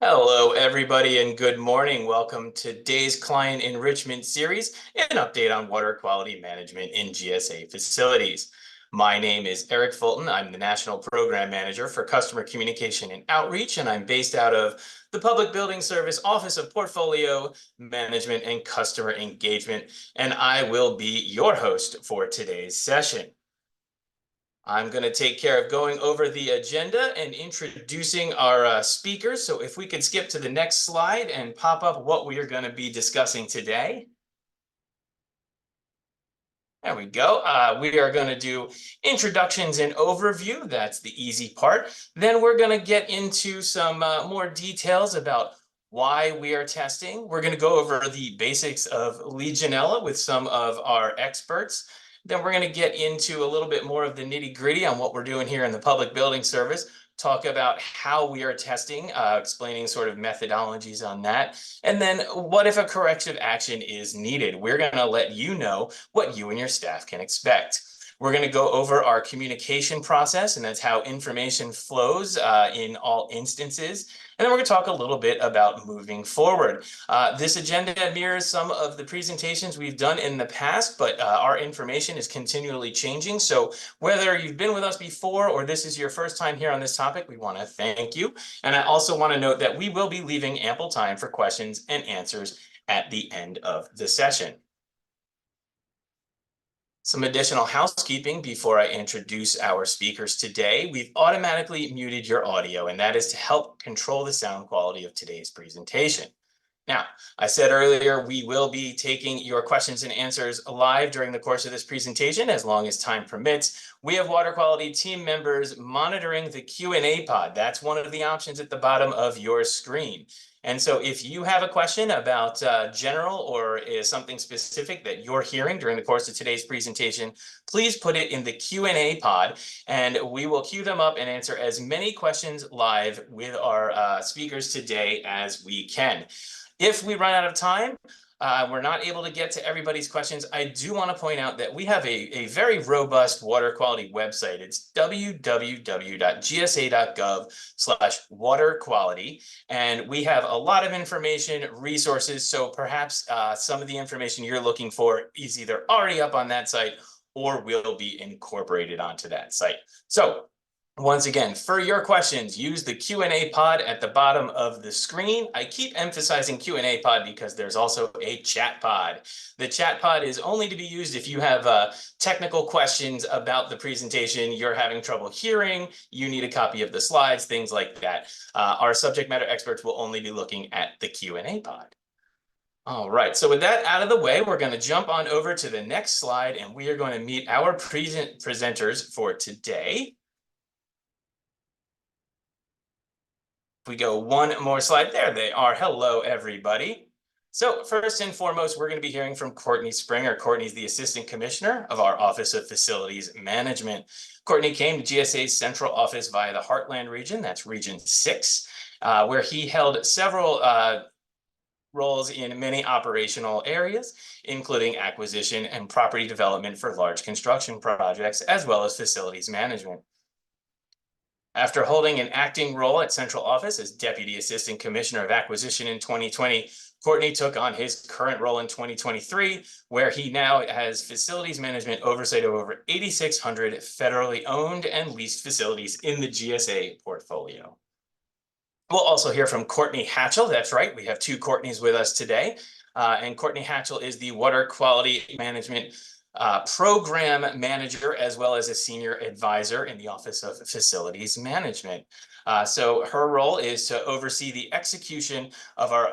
Hello, everybody, and good morning. Welcome to today's Client Enrichment Series, an update on water quality management in GSA facilities. My name is Eric Fulton. I'm the National Program Manager for Customer Communication and Outreach, and I'm based out of the Public Building Service Office of Portfolio Management and Customer Engagement, and I will be your host for today's session. I'm going to take care of going over the agenda and introducing our speakers. So if we could skip to the next slide and pop up what we are going to be discussing today. There we go. We are going to do introductions and overview. That's the easy part. Then we're going to get into some more details about why we are testing. We're going to go over the basics of Legionella with some of our experts. Then we're going to get into a little bit more of the nitty-gritty on what we're doing here in the Public Building Service, talk about how we are testing, explaining sort of methodologies on that. And then what if a corrective action is needed? We're going to let you know what you and your staff can expect. We're going to go over our communication process, and that's how information flows in all instances. And then we're going to talk a little bit about moving forward. This agenda mirrors some of the presentations we've done in the past, but our information is continually changing. So whether you've been with us before or this is your first time here on this topic, we want to thank you. And I also want to note that we will be leaving ample time for questions and answers at the end of the session. Some additional housekeeping before I introduce our speakers today. We've automatically muted your audio, and that is to help control the sound quality of today's presentation. Now, I said earlier, we will be taking your questions and answers live during the course of this presentation, as long as time permits. We have water quality team members monitoring the Q&A pod. That's one of the options at the bottom of your screen. And so if you have a question about general or is something specific that you're hearing during the course of today's presentation, please put it in the Q&A pod, and we will queue them up and answer as many questions live with our speakers today as we can. If we run out of time, we're not able to get to everybody's questions, I do want to point out that we have a very robust water quality website. It's www.gsa.gov/water-quality. And we have a lot of information, resources. So perhaps some of the information you're looking for is either already up on that site or will be incorporated onto that site. So once again, for your questions, use the Q&A pod at the bottom of the screen. I keep emphasizing Q&A pod because there's also a chat pod. The chat pod is only to be used if you have technical questions about the presentation, you're having trouble hearing, you need a copy of the slides, things like that. Our subject matter experts will only be looking at the Q&A pod. All right, so with that out of the way, we're going to jump on over to the next slide, and we are going to meet our presenters for today. We go one more slide. There they are. Hello, everybody. So first and foremost, we're going to be hearing from Courtney Springer. Courtney's the Assistant Commissioner of our Office of Facilities Management. Courtney came to GSA's central office via the Heartland region, that's Region 6, where he held several roles in many operational areas, including acquisition and property development for large construction projects, as well as facilities management. After holding an acting role at central office as Deputy Assistant Commissioner of Acquisition in 2020, Courtney took on his current role in 2023, where he now has facilities management oversight of over 8,600 federally owned and leased facilities in the GSA portfolio. We'll also hear from Courtney Hatchell. That's right, we have two Courtneys with us today. And Courtney Hatchell is the Water Quality Management Program Manager, as well as a Senior Advisor in the Office of Facilities Management. So her role is to oversee the execution of our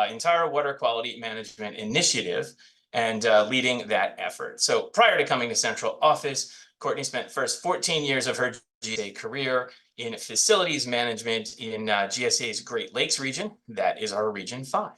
entire water quality management initiative and leading that effort. So prior to coming to central office, Courtney spent first 14 years of her GSA career in facilities management in GSA's Great Lakes region. That is our Region 5.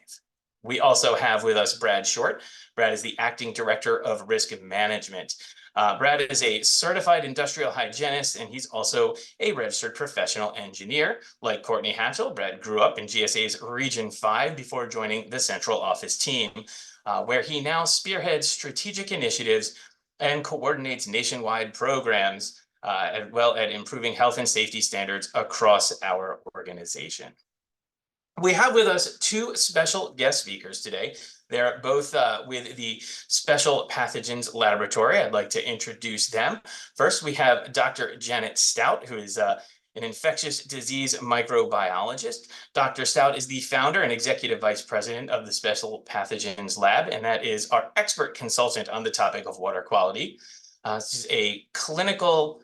We also have with us Brad Short. Brad is the Acting Director of Risk Management. Brad is a certified industrial hygienist, and he's also a registered professional engineer. Like Courtney Hatchell, Brad grew up in GSA's Region 5 before joining the central office team, where he now spearheads strategic initiatives and coordinates nationwide programs, as well as improving health and safety standards across our organization. We have with us two special guest speakers today. They're both with the Special Pathogens Laboratory. I'd like to introduce them. First, we have Dr. Janet Stout, who is an infectious disease microbiologist. Dr. Stout is the founder and executive vice president of the Special Pathogens Lab, and that is our expert consultant on the topic of water quality. She's a clinical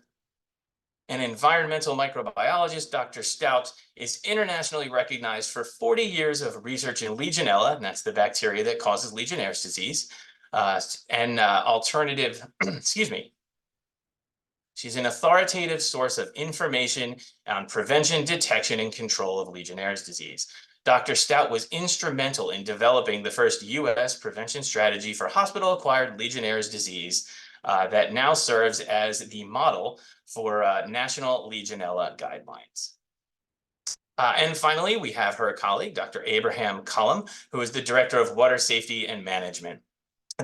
and environmental microbiologist. Dr. Stout is internationally recognized for 40 years of research in Legionella, and that's the bacteria that causes Legionnaire's disease, and alternative, excuse me. She's an authoritative source of information on prevention, detection, and control of Legionnaire's disease. Dr. Stout was instrumental in developing the first U.S. prevention strategy for hospital-acquired Legionnaire's disease that now serves as the model for national Legionella guidelines. And finally, we have her colleague, Dr. Abraham Cullum, who is the Director of Water Safety and Management.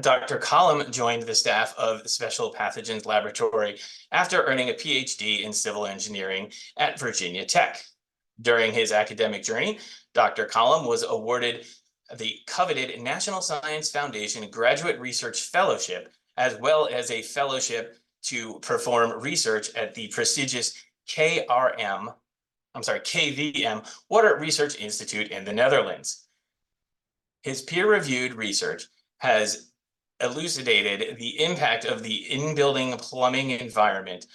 Dr. Cullum joined the staff of the Special Pathogens Laboratory after earning a PhD in civil engineering at Virginia Tech. During his academic journey, Dr. Cullum was awarded the coveted National Science Foundation Graduate Research Fellowship, as well as a fellowship to perform research at the prestigious KVM Water Research Institute in the Netherlands. His peer-reviewed research has elucidated the impact of the in-building plumbing environment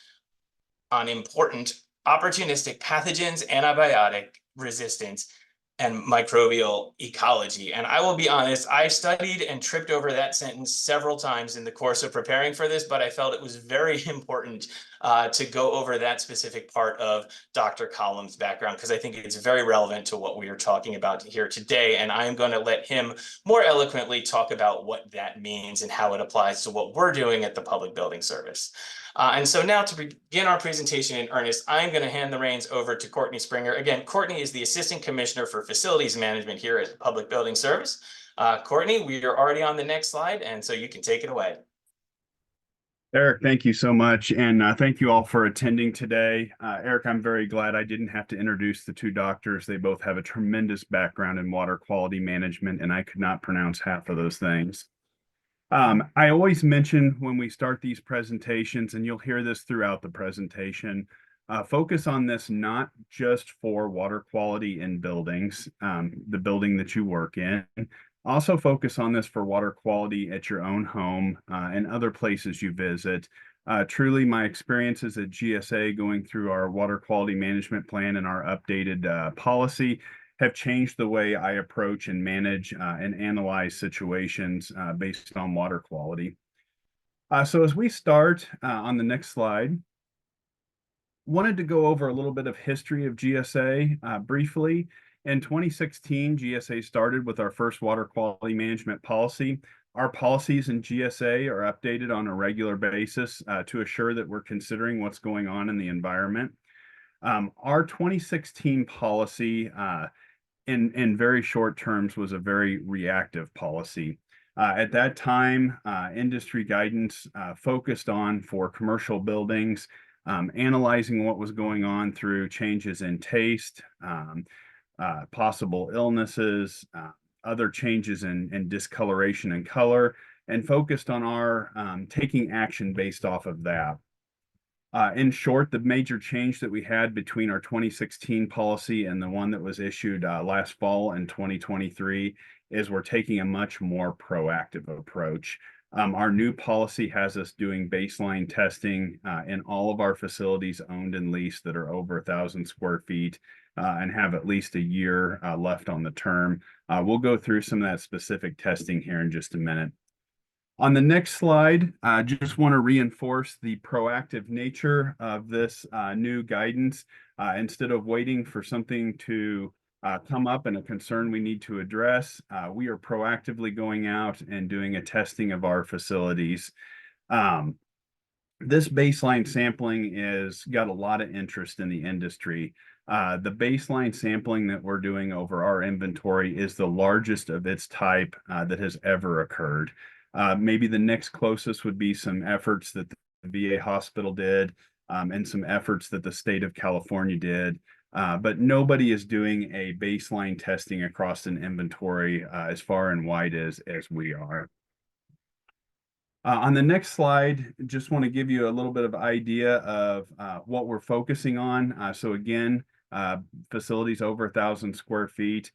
on important opportunistic pathogens, antibiotic resistance, and microbial ecology. And I will be honest, I studied and tripped over that sentence several times in the course of preparing for this, but I felt it was very important to go over that specific part of Dr. Cullum's background, because I think it's very relevant to what we are talking about here today. And I am going to let him more eloquently talk about what that means and how it applies to what we're doing at the Public Building Service. And so now to begin our presentation in earnest, I'm going to hand the reins over to Courtney Springer. Again, Courtney is the Assistant Commissioner for Facilities Management here at the Public Building Service. Courtney, we are already on the next slide, and so you can take it away. Eric, thank you so much. And thank you all for attending today. Eric, I'm very glad I didn't have to introduce the two doctors. They both have a tremendous background in water quality management, and I could not pronounce half of those things. I always mention when we start these presentations, and you'll hear this throughout the presentation, focus on this not just for water quality in buildings, the building that you work in. Also focus on this for water quality at your own home and other places you visit. Truly, my experiences at GSA going through our water quality management plan and our updated policy have changed the way I approach and manage and analyze situations based on water quality. So as we start on the next slide, wanted to go over a little bit of history of GSA briefly. In 2016, GSA started with our first water quality management policy. Our policies in GSA are updated on a regular basis to assure that we're considering what's going on in the environment. Our 2016 policy in very short terms was a very reactive policy. At that time, industry guidance focused on for commercial buildings, analyzing what was going on through changes in taste, possible illnesses, other changes in discoloration and color, and focused on our taking action based off of that. In short, the major change that we had between our 2016 policy and the one that was issued last fall in 2023 is we're taking a much more proactive approach. Our new policy has us doing baseline testing in all of our facilities owned and leased that are over 1,000 square feet and have at least a year left on the term. We'll go through some of that specific testing here in just a minute. On the next slide, I just want to reinforce the proactive nature of this new guidance. Instead of waiting for something to come up and a concern we need to address, we are proactively going out and doing a testing of our facilities. This baseline sampling is got a lot of interest in the industry. The baseline sampling that we're doing over our inventory is the largest of its type that has ever occurred. Maybe the next closest would be some efforts that the VA hospital did and some efforts that the state of California did. But nobody is doing a baseline testing across an inventory as far and wide as we are. On the next slide, just want to give you a little bit of idea of what we're focusing on. So again, facilities over 1,000 square feet.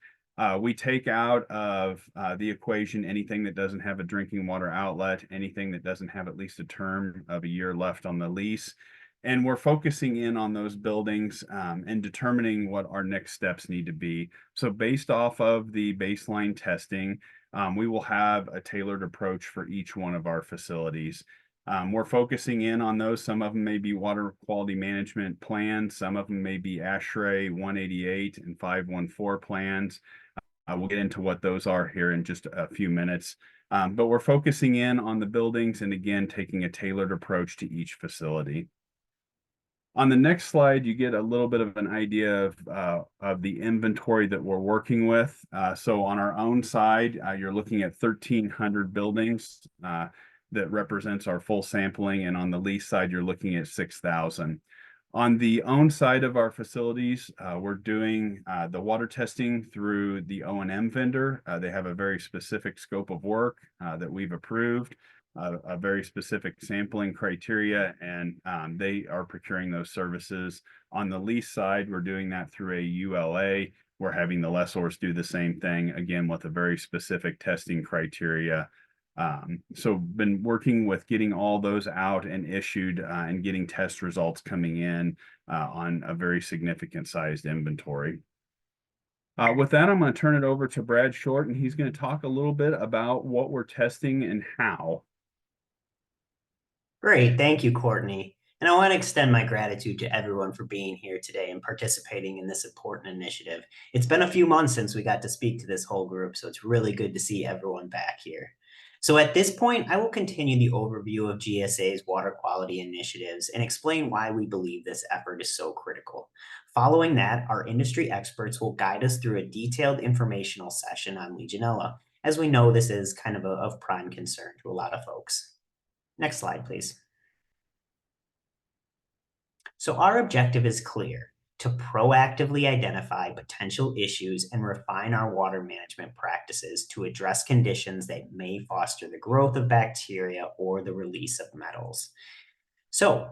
We take out of the equation anything that doesn't have a drinking water outlet, anything that doesn't have at least a term of a year left on the lease. And we're focusing in on those buildings and determining what our next steps need to be. So based off of the baseline testing, we will have a tailored approach for each one of our facilities. We're focusing in on those. Some of them may be water quality management plans. Some of them may be ASHRAE 188 and 514 plans. We'll get into what those are here in just a few minutes. But we're focusing in on the buildings and again, taking a tailored approach to each facility. On the next slide, you get a little bit of an idea of the inventory that we're working with. So on our own side, you're looking at 1,300 buildings that represents our full sampling. And on the lease side, you're looking at 6,000. On the own side of our facilities, we're doing the water testing through the O&M vendor. They have a very specific scope of work that we've approved. A very specific sampling criteria, and they are procuring those services. On the lease side, we're doing that through a ULA. We're having the lessors do the same thing, again, with a very specific testing criteria. So been working with getting all those out and issued and getting test results coming in on a very significant sized inventory. With that, I'm going to turn it over to Brad Short, and he's going to talk a little bit about what we're testing and how. Great. Thank you, Courtney. And I want to extend my gratitude to everyone for being here today and participating in this important initiative. It's been a few months since we got to speak to this whole group, so it's really good to see everyone back here. So at this point, I will continue the overview of GSA's water quality initiatives and explain why we believe this effort is so critical. Following that, our industry experts will guide us through a detailed informational session on Legionella, as we know this is kind of of prime concern to a lot of folks. Next slide, please. So our objective is clear: to proactively identify potential issues and refine our water management practices to address conditions that may foster the growth of bacteria or the release of metals. So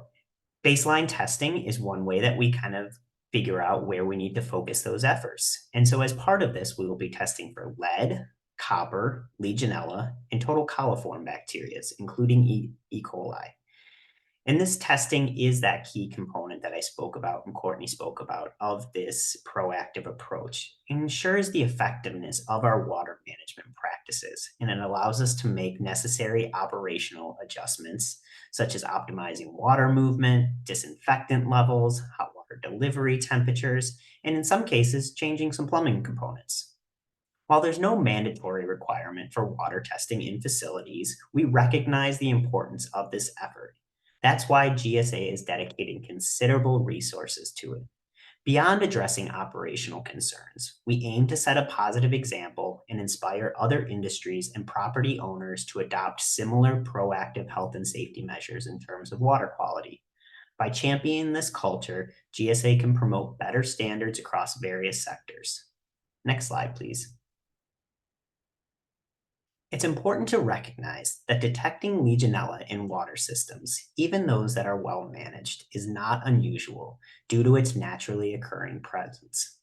baseline testing is one way that we kind of figure out where we need to focus those efforts. And so as part of this, we will be testing for lead, copper, Legionella, and total coliform bacteria, including E. coli. And this testing is that key component that I spoke about and Courtney spoke about of this proactive approach. It ensures the effectiveness of our water management practices, and it allows us to make necessary operational adjustments, such as optimizing water movement, disinfectant levels, hot water delivery temperatures, and in some cases, changing some plumbing components. While there's no mandatory requirement for water testing in facilities, we recognize the importance of this effort. That's why GSA is dedicating considerable resources to it. Beyond addressing operational concerns, we aim to set a positive example and inspire other industries and property owners to adopt similar proactive health and safety measures in terms of water quality. By championing this culture, GSA can promote better standards across various sectors. Next slide, please. It's important to recognize that detecting Legionella in water systems, even those that are well managed, is not unusual due to its naturally occurring presence.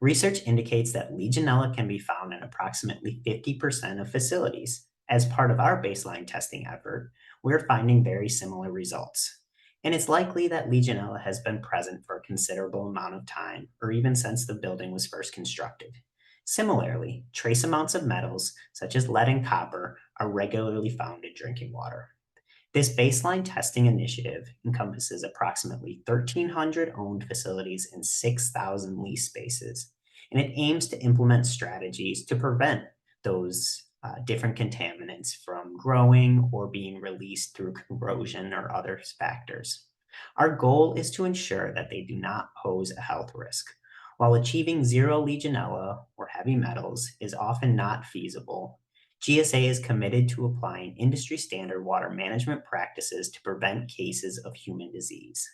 Research indicates that Legionella can be found in approximately 50% of facilities. As part of our baseline testing effort, we're finding very similar results. And it's likely that Legionella has been present for a considerable amount of time, or even since the building was first constructed. Similarly, trace amounts of metals, such as lead and copper, are regularly found in drinking water. This baseline testing initiative encompasses approximately 1,300 owned facilities and 6,000 lease spaces, and it aims to implement strategies to prevent those different contaminants from growing or being released through corrosion or other factors. Our goal is to ensure that they do not pose a health risk. While achieving zero Legionella or heavy metals is often not feasible, GSA is committed to applying industry standard water management practices to prevent cases of human disease.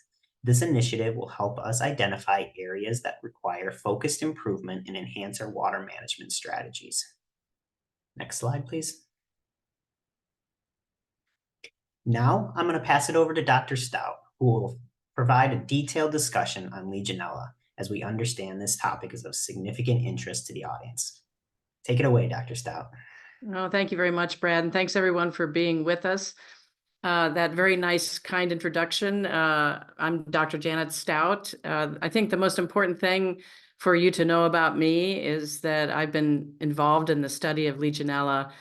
This initiative will help us identify areas that require focused improvement and enhance our water management strategies. Next slide, please. Now I'm going to pass it over to Dr. Stout, who will provide a detailed discussion on Legionella, as we understand this topic is of significant interest to the audience. Take it away, Dr. Stout. Oh, thank you very much, Brad. And thanks everyone for being with us. That very nice, kind introduction. I'm Dr. Janet Stout. I think the most important thing for you to know about me is that I've been involved in the study of Legionella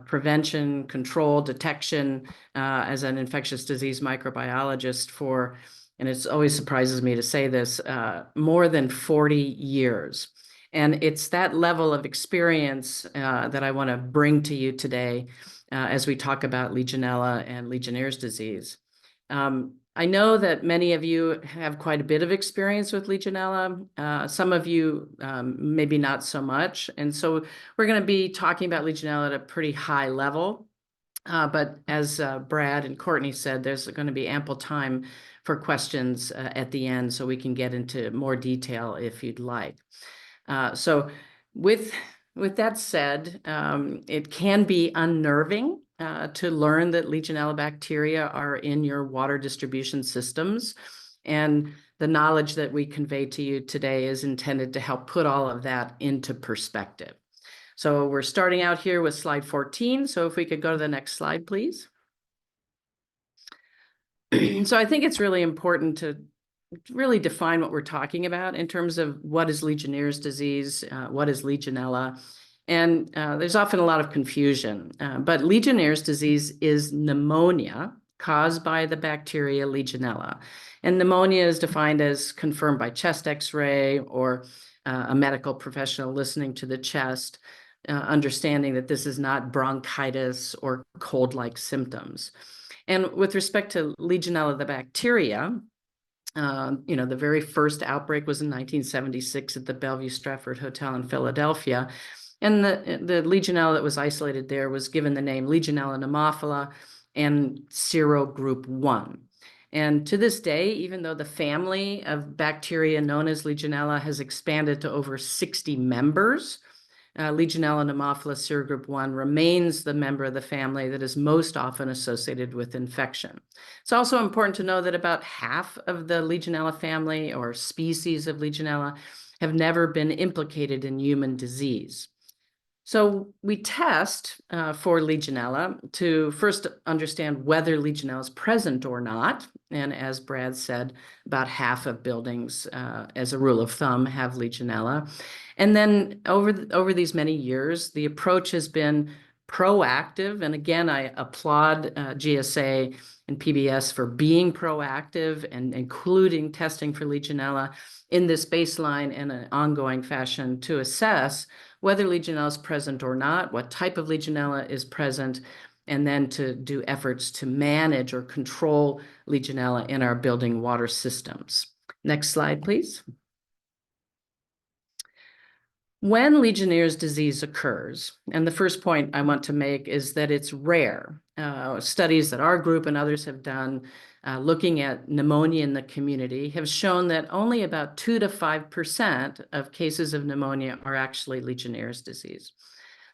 prevention, control, detection as an infectious disease microbiologist for, and it always surprises me to say this, more than 40 years. And it's that level of experience that I want to bring to you today as we talk about Legionella and Legionnaire's disease. I know that many of you have quite a bit of experience with Legionella. Some of you maybe not so much. And so we're going to be talking about Legionella at a pretty high level. But as Brad and Courtney said, there's going to be ample time for questions at the end, so we can get into more detail if you'd like. So with that said, it can be unnerving to learn that Legionella bacteria are in your water distribution systems. And the knowledge that we convey to you today is intended to help put all of that into perspective. So we're starting out here with slide 14. So if we could go to the next slide, please. So I think it's really important to really define what we're talking about in terms of what is Legionnaire's disease, what is Legionella. And there's often a lot of confusion, but Legionnaire's disease is pneumonia caused by the bacteria Legionella. And pneumonia is defined as confirmed by chest x-ray or a medical professional listening to the chest, understanding that this is not bronchitis or cold-like symptoms. And with respect to Legionella, the bacteria, the very first outbreak was in 1976 at the Bellevue Stratford Hotel in Philadelphia. And the Legionella that was isolated there was given the name Legionella pneumophila and serogroup 1. And to this day, even though the family of bacteria known as Legionella has expanded to over 60 members, Legionella pneumophila serogroup 1 remains the member of the family that is most often associated with infection. It's also important to know that about half of the Legionella family or species of Legionella have never been implicated in human disease. So we test for Legionella to first understand whether Legionella is present or not. And as Brad said, about half of buildings, as a rule of thumb, have Legionella. And then over these many years, the approach has been proactive. And again, I applaud GSA and PBS for being proactive and including testing for Legionella in this baseline in an ongoing fashion to assess whether Legionella is present or not, what type of Legionella is present, and then to do efforts to manage or control Legionella in our building water systems. Next slide, please. When Legionnaire's disease occurs, and the first point I want to make is that it's rare. Studies that our group and others have done looking at pneumonia in the community have shown that only about 2 to 5% of cases of pneumonia are actually Legionnaire's disease.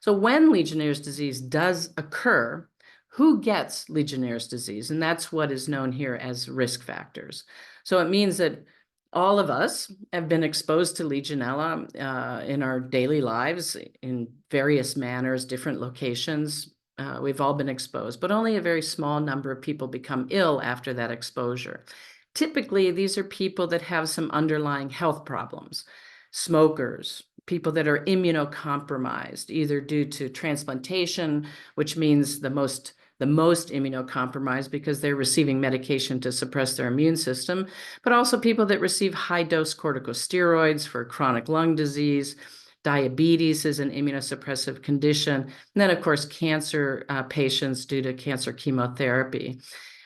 So when Legionnaire's disease does occur, who gets Legionnaire's disease? And that's what is known here as risk factors. So it means that all of us have been exposed to Legionella in our daily lives in various manners, different locations. We've all been exposed, but only a very small number of people become ill after that exposure. Typically, these are people that have some underlying health problems, smokers, people that are immunocompromised, either due to transplantation, which means the most immunocompromised because they're receiving medication to suppress their immune system, but also people that receive high-dose corticosteroids for chronic lung disease. Diabetes is an immunosuppressive condition. And then, of course, cancer patients due to cancer chemotherapy.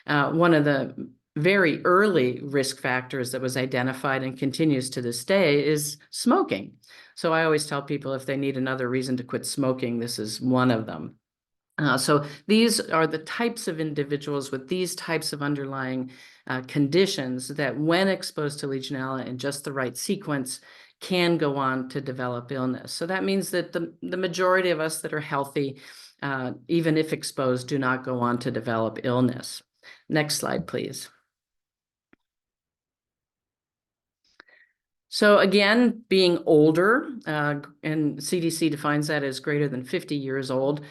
One of the very early risk factors that was identified and continues to this day is smoking. So I always tell people if they need another reason to quit smoking, this is one of them. So these are the types of individuals with these types of underlying conditions that, when exposed to Legionella in just the right sequence, can go on to develop illness. So that means that the majority of us that are healthy, even if exposed, do not go on to develop illness. Next slide, please. So again, being older, and CDC defines that as greater than 50 years old,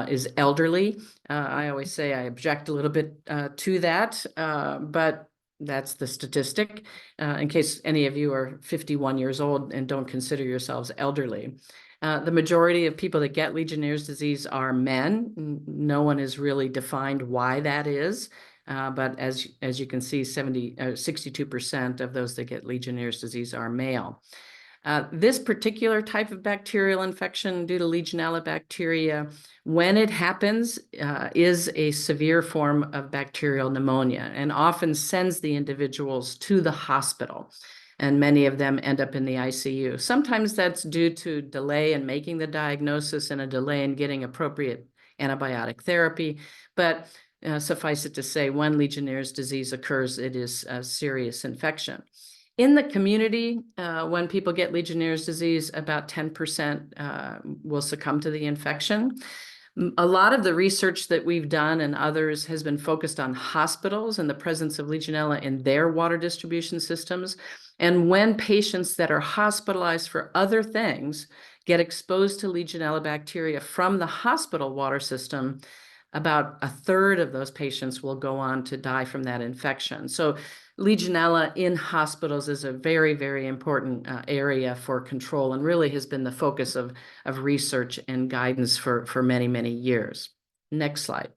is elderly. I always say I object a little bit to that, but that's the statistic, in case any of you are 51 years old and don't consider yourselves elderly. The majority of people that get Legionnaire's disease are men. No one has really defined why that is. But as you can see, 62% of those that get Legionnaire's disease are male. This particular type of bacterial infection due to Legionella bacteria, when it happens, is a severe form of bacterial pneumonia and often sends the individuals to the hospital. And many of them end up in the ICU. Sometimes that's due to delay in making the diagnosis and a delay in getting appropriate antibiotic therapy. But suffice it to say, when Legionnaire's disease occurs, it is a serious infection. In the community, when people get Legionnaire's disease, about 10% will succumb to the infection. A lot of the research that we've done and others has been focused on hospitals and the presence of Legionella in their water distribution systems. And when patients that are hospitalized for other things get exposed to Legionella bacteria from the hospital water system, about a third of those patients will go on to die from that infection. So Legionella in hospitals is a very, very important area for control, and really has been the focus of research and guidance for many, many years. Next slide.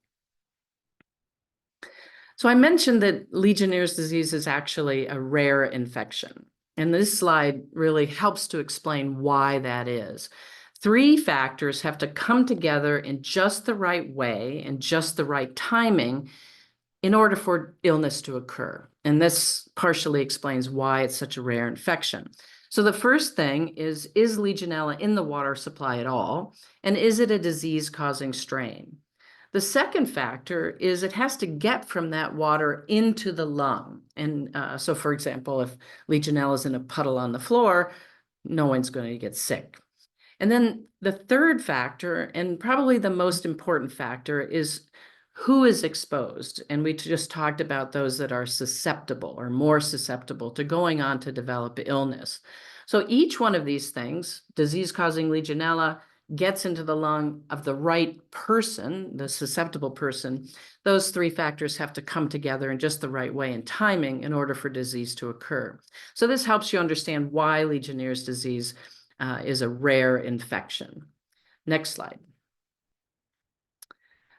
So I mentioned that Legionnaire's disease is actually a rare infection, and this slide really helps to explain why that is. 3 factors have to come together in just the right way and just the right timing in order for illness to occur. And this partially explains why it's such a rare infection. So the first thing is Legionella in the water supply at all? And is it a disease-causing strain? The second factor is it has to get from that water into the lung. And so, for example, if Legionella is in a puddle on the floor, no one's going to get sick. And then the third factor, and probably the most important factor, is who is exposed. And we just talked about those that are susceptible or more susceptible to going on to develop illness. So each one of these things, disease-causing Legionella, gets into the lung of the right person, the susceptible person. Those 3 factors have to come together in just the right way and timing in order for disease to occur. So this helps you understand why Legionnaire's disease is a rare infection. Next slide.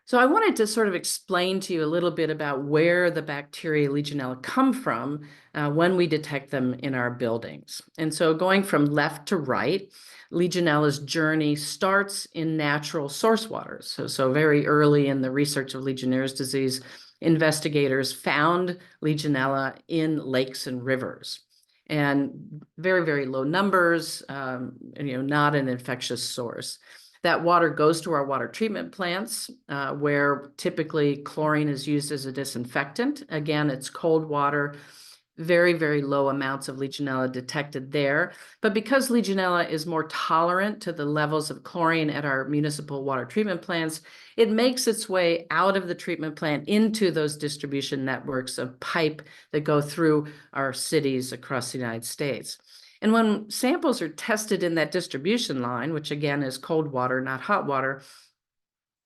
So I wanted to sort of explain to you a little bit about where the bacteria Legionella come from when we detect them in our buildings. And so going from left to right, Legionella's journey starts in natural source waters. So very early in the research of Legionnaire's disease, investigators found Legionella in lakes and rivers. And very, very low numbers, not an infectious source. That water goes to our water treatment plants, where typically chlorine is used as a disinfectant. Again, it's cold water, very, very low amounts of Legionella detected there. But because Legionella is more tolerant to the levels of chlorine at our municipal water treatment plants, it makes its way out of the treatment plant into those distribution networks of pipe that go through our cities across the United States. And when samples are tested in that distribution line, which again is cold water, not hot water,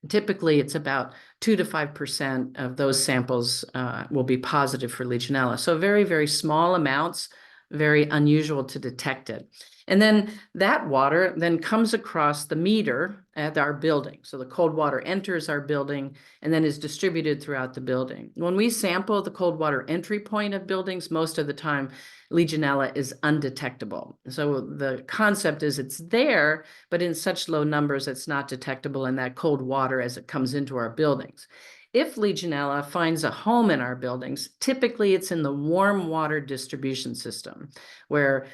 typically it's about 2 to 5% of those samples will be positive for Legionella. So very, very small amounts, very unusual to detect it. And then that water then comes across the meter at our building. So the cold water enters our building and then is distributed throughout the building. When we sample the cold water entry point of buildings, most of the time Legionella is undetectable. So the concept is it's there, but in such low numbers, it's not detectable in that cold water as it comes into our buildings. if Legionella finds a home in our buildings, typically it's in the warm water distribution system, where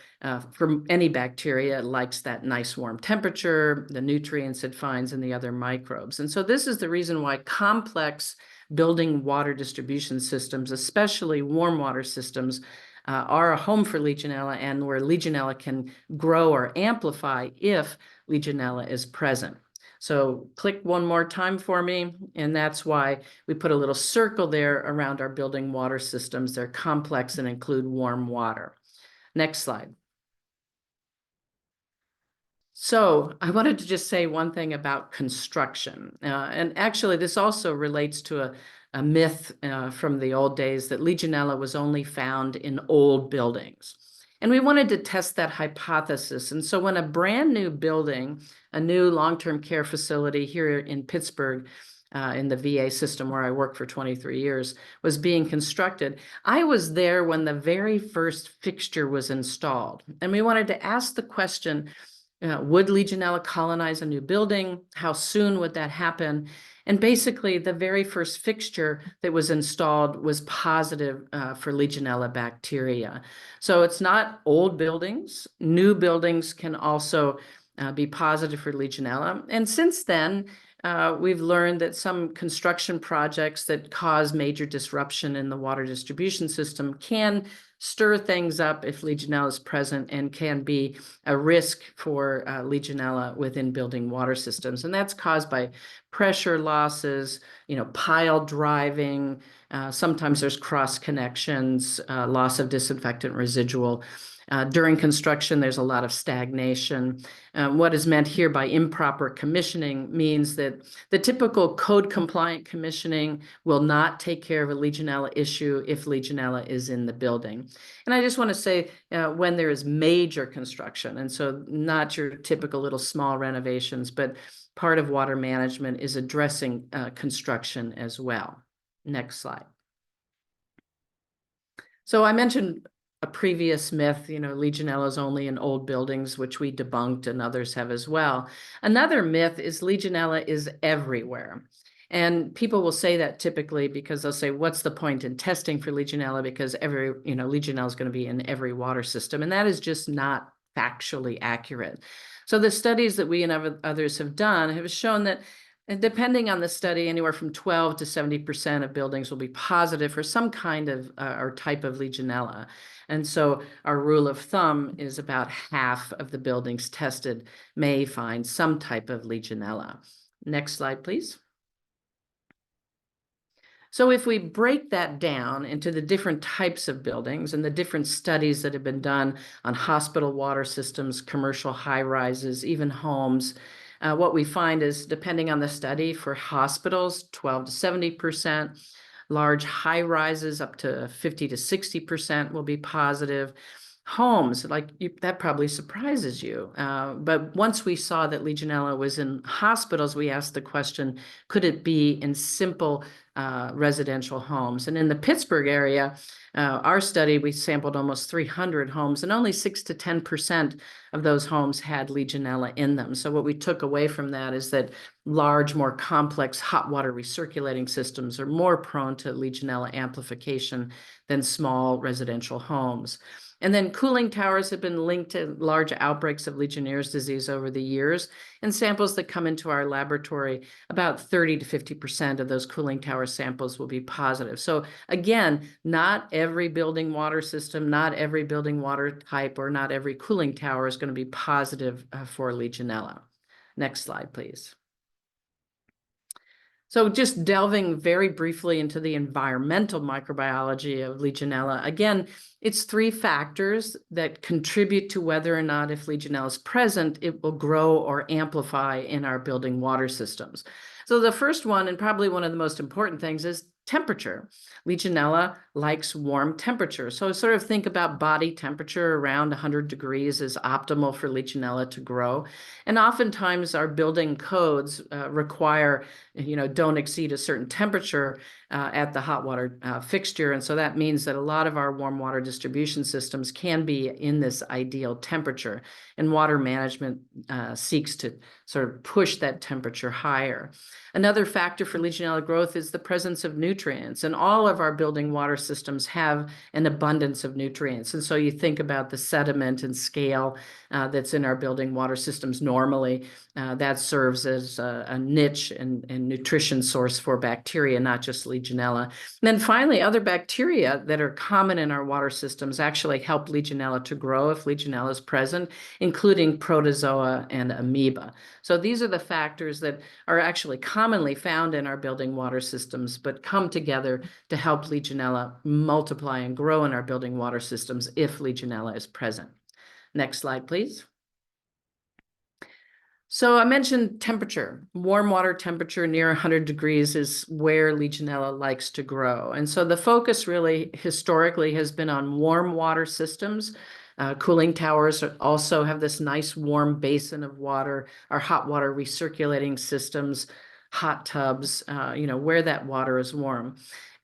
for any bacteria, it likes that nice warm temperature, the nutrients it finds, and the other microbes. And so this is the reason why complex building water distribution systems, especially warm water systems, are a home for Legionella, and where Legionella can grow or amplify if Legionella is present. So click one more time for me, and that's why we put a little circle there around our building water systems. They're complex and include warm water. Next slide. So I wanted to just say one thing about construction. And actually, this also relates to a myth from the old days that Legionella was only found in old buildings. And we wanted to test that hypothesis. And so when a brand new building, a new long-term care facility here in Pittsburgh, in the VA system where I worked for 23 years, was being constructed, I was there when the very first fixture was installed. And we wanted to ask the question, would Legionella colonize a new building? How soon would that happen? And basically, the very first fixture that was installed was positive for Legionella bacteria. So it's not old buildings. New buildings can also be positive for Legionella. And since then, we've learned that some construction projects that cause major disruption in the water distribution system can stir things up if Legionella is present, and can be a risk for Legionella within building water systems. And that's caused by pressure losses, pile driving. Sometimes there's cross connections, loss of disinfectant residual. During construction, there's a lot of stagnation. What is meant here by improper commissioning means that the typical code compliant commissioning will not take care of a Legionella issue if Legionella is in the building. And I just want to say when there is major construction, and so not your typical little small renovations, but part of water management is addressing construction as well. Next slide. So I mentioned a previous myth, Legionella is only in old buildings, which we debunked, and others have as well. Another myth is Legionella is everywhere. And people will say that typically because they'll say, what's the point in testing for Legionella? Because Legionella is going to be in every water system. And that is just not factually accurate. So the studies that we and others have done have shown that, and depending on the study, anywhere from 12 to 70% of buildings will be positive for some kind of or type of Legionella. And so our rule of thumb is about half of the buildings tested may find some type of Legionella. Next slide, please. So if we break that down into the different types of buildings and the different studies that have been done on hospital water systems, commercial high rises, even homes, what we find is, depending on the study, for hospitals, 12 to 70%, large high rises up to 50 to 60% will be positive. Homes, that probably surprises you. But once we saw that Legionella was in hospitals, we asked the question, could it be in simple residential homes? And in the Pittsburgh area, our study, we sampled almost 300 homes, and only 6 to 10% of those homes had Legionella in them. So what we took away from that is that large, more complex hot water recirculating systems are more prone to Legionella amplification than small residential homes. And then cooling towers have been linked to large outbreaks of Legionnaire's disease over the years. And samples that come into our laboratory, about 30 to 50% of those cooling tower samples will be positive. So again, not every building water system, not every building water type, or not every cooling tower is going to be positive for Legionella. Next slide, please. So just delving very briefly into the environmental microbiology of Legionella. Again, it's 3 factors that contribute to whether or not, if Legionella is present, it will grow or amplify in our building water systems. So the first one, and probably one of the most important things, is temperature. Legionella likes warm temperature. So sort of think about body temperature around 100 degrees is optimal for Legionella to grow. And oftentimes our building codes require, don't exceed a certain temperature. at the hot water fixture. And so that means that a lot of our warm water distribution systems can be in this ideal temperature. And water management seeks to sort of push that temperature higher. Another factor for Legionella growth is the presence of nutrients. And all of our building water systems have an abundance of nutrients. And so you think about the sediment and scale that's in our building water systems normally. That serves as a niche and nutrition source for bacteria, not just Legionella. And then finally, other bacteria that are common in our water systems actually help Legionella to grow if Legionella is present, including protozoa and amoeba. So these are the factors that are actually commonly found in our building water systems, but come together to help Legionella multiply and grow in our building water systems if Legionella is present. Next slide, please. So I mentioned temperature. Warm water temperature near 100 degrees is where Legionella likes to grow. And so the focus really historically has been on warm water systems. Cooling towers also have this nice warm basin of water, our hot water recirculating systems, hot tubs, where that water is warm.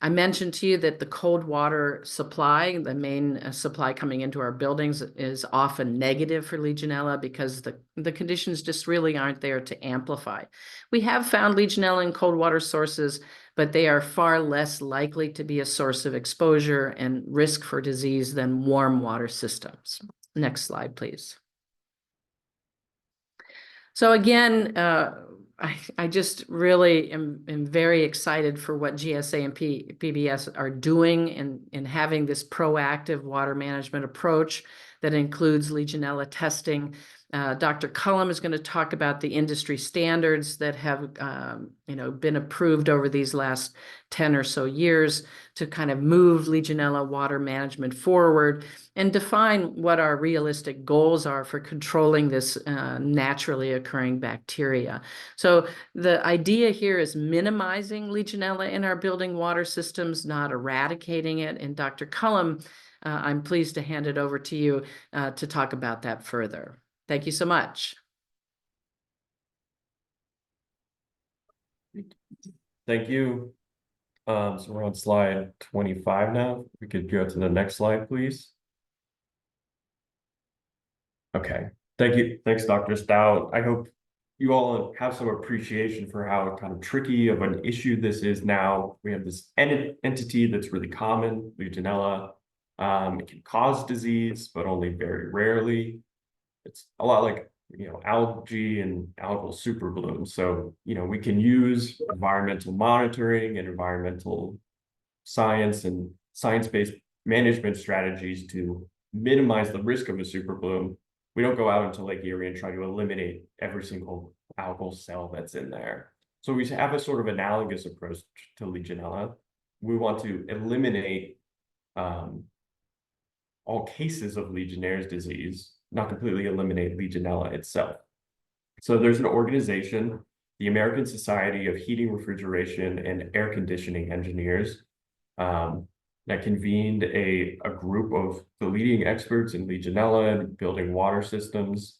I mentioned to you that the cold water supply, the main supply coming into our buildings, is often negative for Legionella because the conditions just really aren't there to amplify. We have found Legionella in cold water sources, but they are far less likely to be a source of exposure and risk for disease than warm water systems. Next slide, please. So again, I just really am very excited for what GSA and PBS are doing in having this proactive water management approach that includes Legionella testing. Dr. Cullum is going to talk about the industry standards that have been approved over these last 10 or so years to kind of move Legionella water management forward and define what our realistic goals are for controlling this naturally occurring bacteria. So the idea here is minimizing Legionella in our building water systems, not eradicating it. And Dr. Cullum, I'm pleased to hand it over to you to talk about that further. Thank you so much. Thank you. So we're on slide 25 now. We could go to the next slide, please. Okay. Thank you. Thanks, Dr. Stout. I hope you all have some appreciation for how kind of tricky of an issue this is now. We have this entity that's really common, Legionella. It can cause disease, but only very rarely. It's a lot like, algae and algal superblooms. So, we can use environmental monitoring and environmental science and science-based management strategies to minimize the risk of a superbloom. We don't go out into Lake Erie and try to eliminate every single algal cell that's in there. So we have a sort of analogous approach to Legionella. We want to eliminate all cases of Legionnaire's disease, not completely eliminate Legionella itself. So there's an organization, the American Society of Heating, Refrigeration, and Air Conditioning Engineers, that convened a group of the leading experts in Legionella and building water systems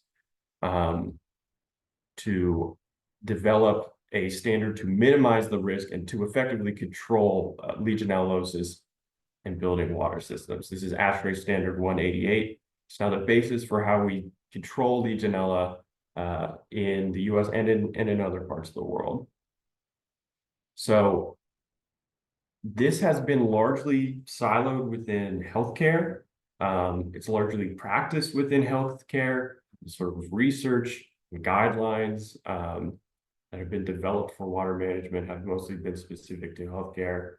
to develop a standard to minimize the risk and to effectively control Legionellosis in building water systems. This is ASHRAE Standard 188. It's now the basis for how we control Legionella in the US and in other parts of the world. So this has been largely siloed within healthcare. It's largely practiced within healthcare. Sort of research and guidelines that have been developed for water management have mostly been specific to healthcare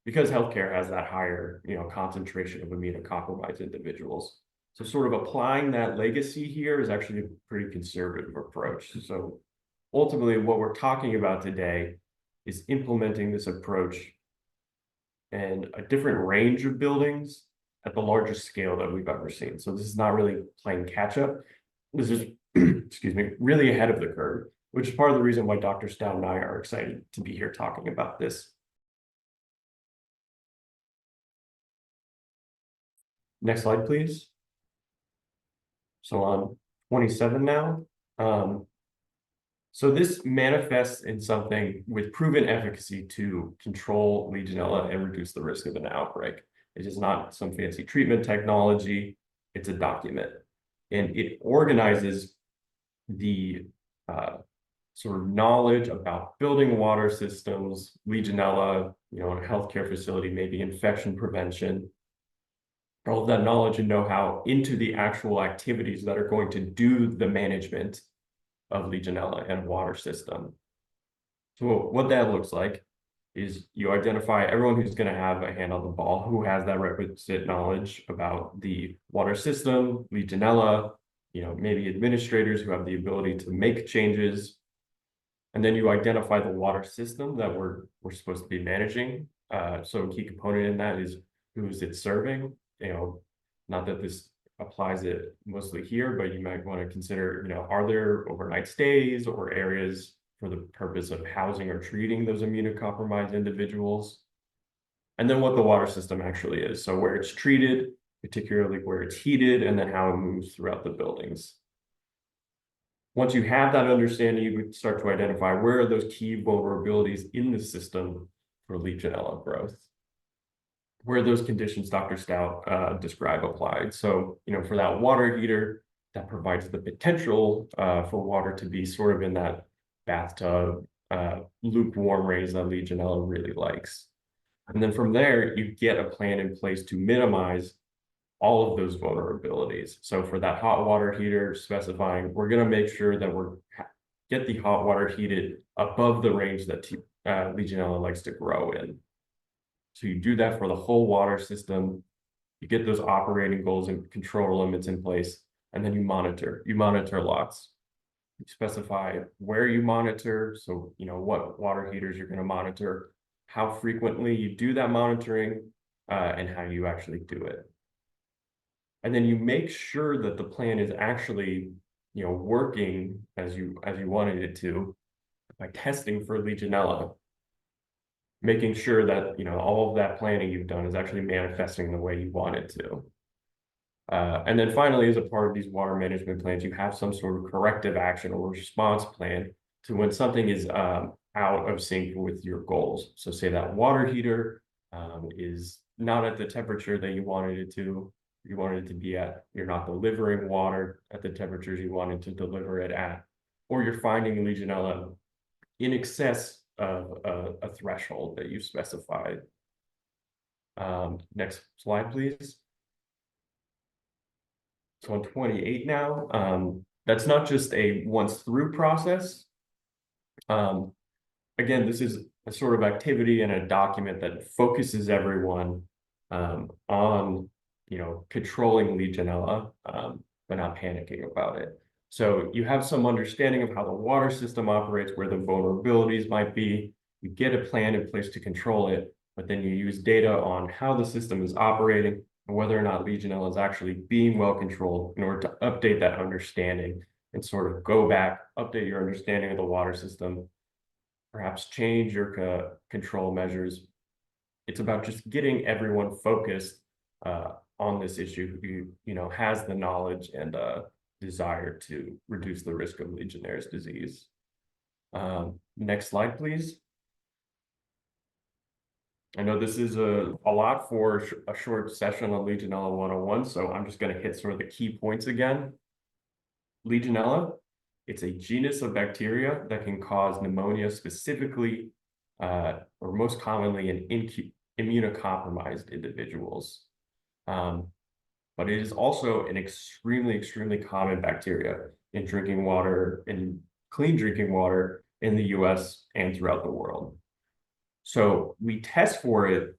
because healthcare has that higher, concentration of immunocompromised individuals. So sort of applying that legacy here is actually a pretty conservative approach. So ultimately what we're talking about today is implementing this approach and a different range of buildings at the largest scale that we've ever seen. So this is not really playing catch up. This is, excuse me, really ahead of the curve, which is part of the reason why Dr. Stout and I are excited to be here talking about this. Next slide, please. So on 27 now, So this manifests in something with proven efficacy to control Legionella and reduce the risk of an outbreak. It is not some fancy treatment technology, it's a document. And it organizes the sort of knowledge about building water systems, Legionella, in a healthcare facility, maybe infection prevention, all of that knowledge and know-how into the actual activities that are going to do the management of Legionella and water system. So what that looks like is you identify everyone who's going to have a hand on the ball, who has that requisite knowledge about the water system, Legionella, maybe administrators who have the ability to make changes. And then you identify the water system that we're supposed to be managing. So a key component in that is who is it serving? Not that this applies it mostly here, but you might want to consider, are there overnight stays or areas for the purpose of housing or treating those immunocompromised individuals? And then what the water system actually is. So where it's treated, particularly where it's heated, and then how it moves throughout the buildings. Once you have that understanding, you would start to identify where are those key vulnerabilities in the system for Legionella growth. Where those conditions Dr. Stout described applied. So, for that water heater, that provides the potential for water to be sort of in that bathtub, lukewarm range that Legionella really likes. And then from there, you get a plan in place to minimize all of those vulnerabilities. So for that hot water heater, specifying, we're going to make sure that get the hot water heated above the range that Legionella likes to grow in. So you do that for the whole water system, you get those operating goals and control limits in place, and then you monitor lots. You specify where you monitor, so what water heaters you're going to monitor, how frequently you do that monitoring, and how you actually do it. And then you make sure that the plan is actually working as you wanted it to by testing for Legionella. Making sure that all of that planning you've done is actually manifesting the way you want it to. And then finally, as a part of these water management plans, you have some sort of corrective action or response plan to when something is out of sync with your goals. So say that water heater is not at the temperature that you wanted it to be at. You're not delivering water at the temperatures you wanted to deliver it at, or you're finding Legionella in excess of a threshold that you specified. Next slide, please. So on 28 now, that's not just a once through process. Again, this is a sort of activity and a document that focuses everyone on controlling Legionella, but not panicking about it. So you have some understanding of how the water system operates, where the vulnerabilities might be. You get a plan in place to control it, but then you use data on how the system is operating and whether or not Legionella is actually being well controlled in order to update that understanding and sort of go back, update your understanding of the water system, perhaps change your control measures. It's about just getting everyone focused on this issue who has the knowledge and desire to reduce the risk of Legionnaire's disease. Next slide, please. I know this is a lot for a short session on Legionella 101, so I'm just going to hit sort of the key points again. Legionella, it's a genus of bacteria that can cause pneumonia specifically, or most commonly in immunocompromised individuals. But it is also an extremely common bacteria in drinking water, in clean drinking water in the US and throughout the world. So we test for it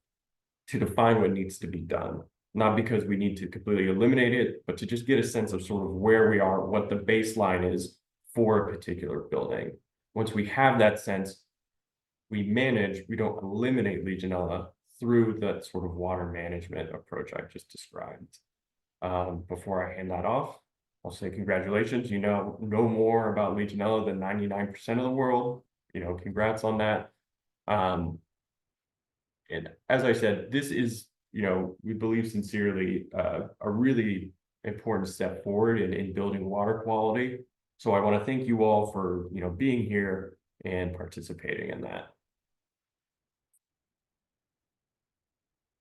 to define what needs to be done, not because we need to completely eliminate it, but to just get a sense of sort of where we are, what the baseline is for a particular building. Once we have that sense, we don't eliminate Legionella through that sort of water management approach I just described. Before I hand that off, I'll say congratulations. You know more about Legionella than 99% of the world. Congrats on that. And as I said, this is, we believe sincerely, a really important step forward in building water quality. So I want to thank you all for, being here and participating in that.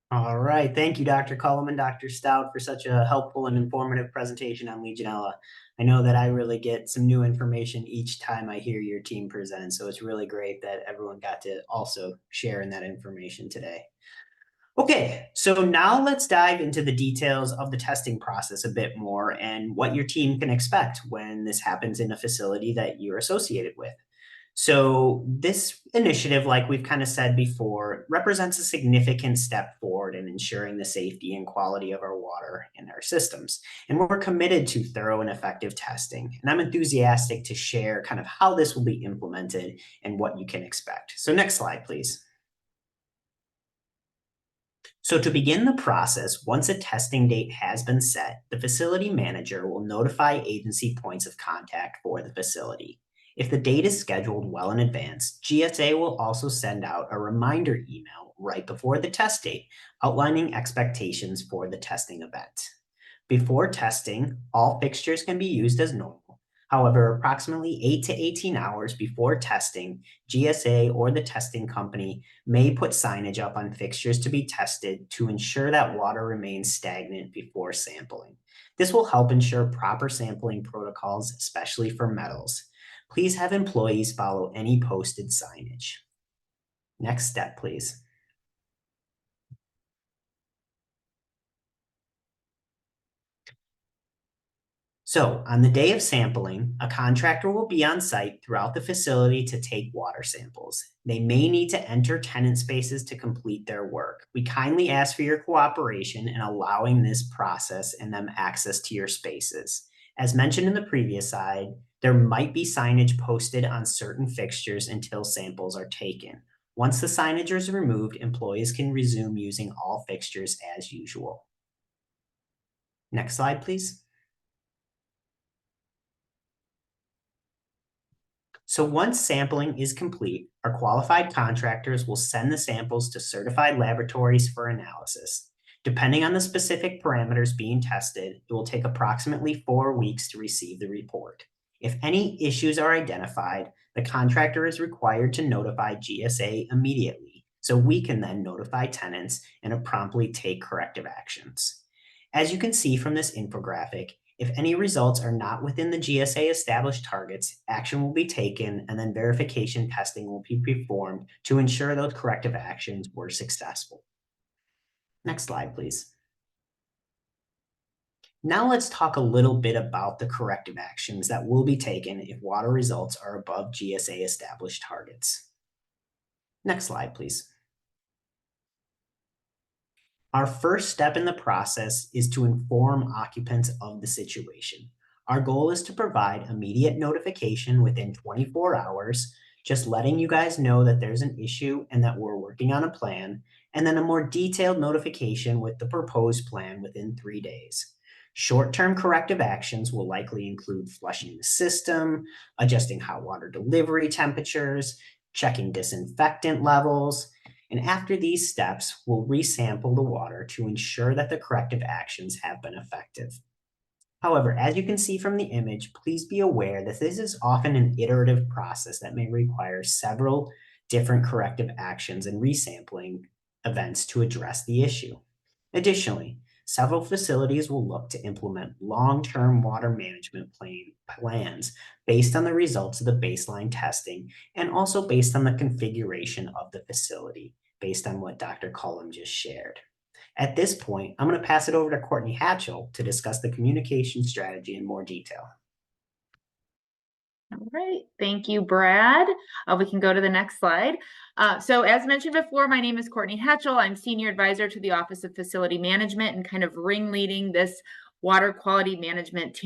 All right. Thank you, Dr. Cullum and Dr. Stout, for such a helpful and informative presentation on Legionella. I know that I really get some new information each time I hear your team present, so it's really great that everyone got to also share in that information today. Okay, so now let's dive into the details of the testing process a bit more and what your team can expect when this happens in a facility that you're associated with. So this initiative, like we've kind of said before, represents a significant step forward in ensuring the safety and quality of our water and our systems. And we're committed to thorough and effective testing. And I'm enthusiastic to share kind of how this will be implemented and what you can expect. So next slide, please. So to begin the process, once a testing date has been set, the facility manager will notify agency points of contact for the facility. If the date is scheduled well in advance, GSA will also send out a reminder email right before the test date, outlining expectations for the testing event. Before testing, all fixtures can be used as normal. However, approximately 8 to 18 hours before testing, GSA or the testing company may put signage up on fixtures to be tested to ensure that water remains stagnant before sampling. This will help ensure proper sampling protocols, especially for metals. Please have employees follow any posted signage. Next step, please. So on the day of sampling, a contractor will be on site throughout the facility to take water samples. They may need to enter tenant spaces to complete their work. We kindly ask for your cooperation in allowing this process and them access to your spaces. As mentioned in the previous slide, there might be signage posted on certain fixtures until samples are taken. Once the signage is removed, employees can resume using all fixtures as usual. Next slide, please. So once sampling is complete, our qualified contractors will send the samples to certified laboratories for analysis. Depending on the specific parameters being tested, it will take approximately 4 weeks to receive the report. If any issues are identified, the contractor is required to notify GSA immediately, so we can then notify tenants and promptly take corrective actions. As you can see from this infographic, if any results are not within the GSA established targets, action will be taken and then verification testing will be performed to ensure those corrective actions were successful. Next slide, please. Now let's talk a little bit about the corrective actions that will be taken if water results are above GSA established targets. Next slide, please. Our first step in the process is to inform occupants of the situation. Our goal is to provide immediate notification within 24 hours, just letting you guys know that there's an issue and that we're working on a plan, and then a more detailed notification with the proposed plan within 3 days. Short-term corrective actions will likely include flushing the system, adjusting hot water delivery temperatures, checking disinfectant levels, and after these steps, we'll resample the water to ensure that the corrective actions have been effective. However, as you can see from the image, please be aware that this is often an iterative process that may require several different corrective actions and resampling events to address the issue. Additionally, several facilities will look to implement long-term water management plans based on the results of the baseline testing and also based on the configuration of the facility, based on what Dr. Cullum just shared. At this point, I'm going to pass it over to Courtney Hatchell to discuss the communication strategy in more detail. All right, thank you, Brad. We can go to the next slide. So as mentioned before, my name is Courtney Hatchell. I'm Senior Advisor to the Office of Facility Management and kind of ringleading this water quality management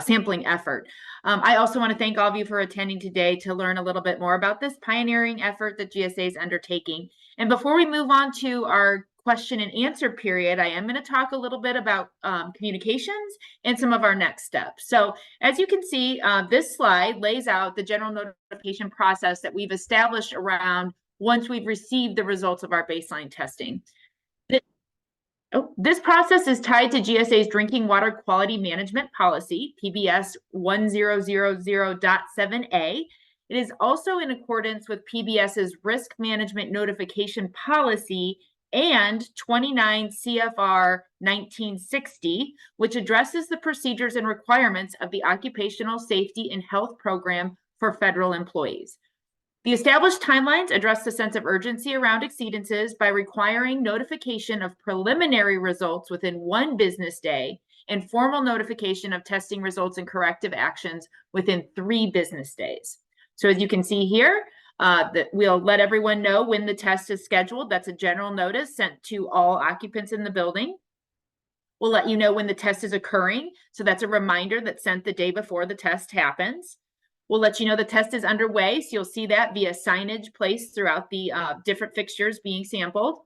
sampling effort. I also want to thank all of you for attending today to learn a little bit more about this pioneering effort that GSA is undertaking. And before we move on to our question and answer period, I am going to talk a little bit about communications and some of our next steps. So as you can see, this slide lays out the general notification process that we've established around once we've received the results of our baseline testing. Oh, this process is tied to GSA's Drinking Water Quality Management Policy, PBS 1000.7A. It is also in accordance with PBS's Risk Management Notification Policy and 29 CFR 1960, which addresses the procedures and requirements of the Occupational Safety and Health Program for federal employees. The established timelines address the sense of urgency around exceedances by requiring notification of preliminary results within 1 business day and formal notification of testing results and corrective actions within 3 business days. So as you can see here, that we'll let everyone know when the test is scheduled. That's a general notice sent to all occupants in the building. We'll let you know when the test is occurring. So that's a reminder that's sent the day before the test happens. We'll let you know the test is underway, so you'll see that via signage placed throughout the different fixtures being sampled.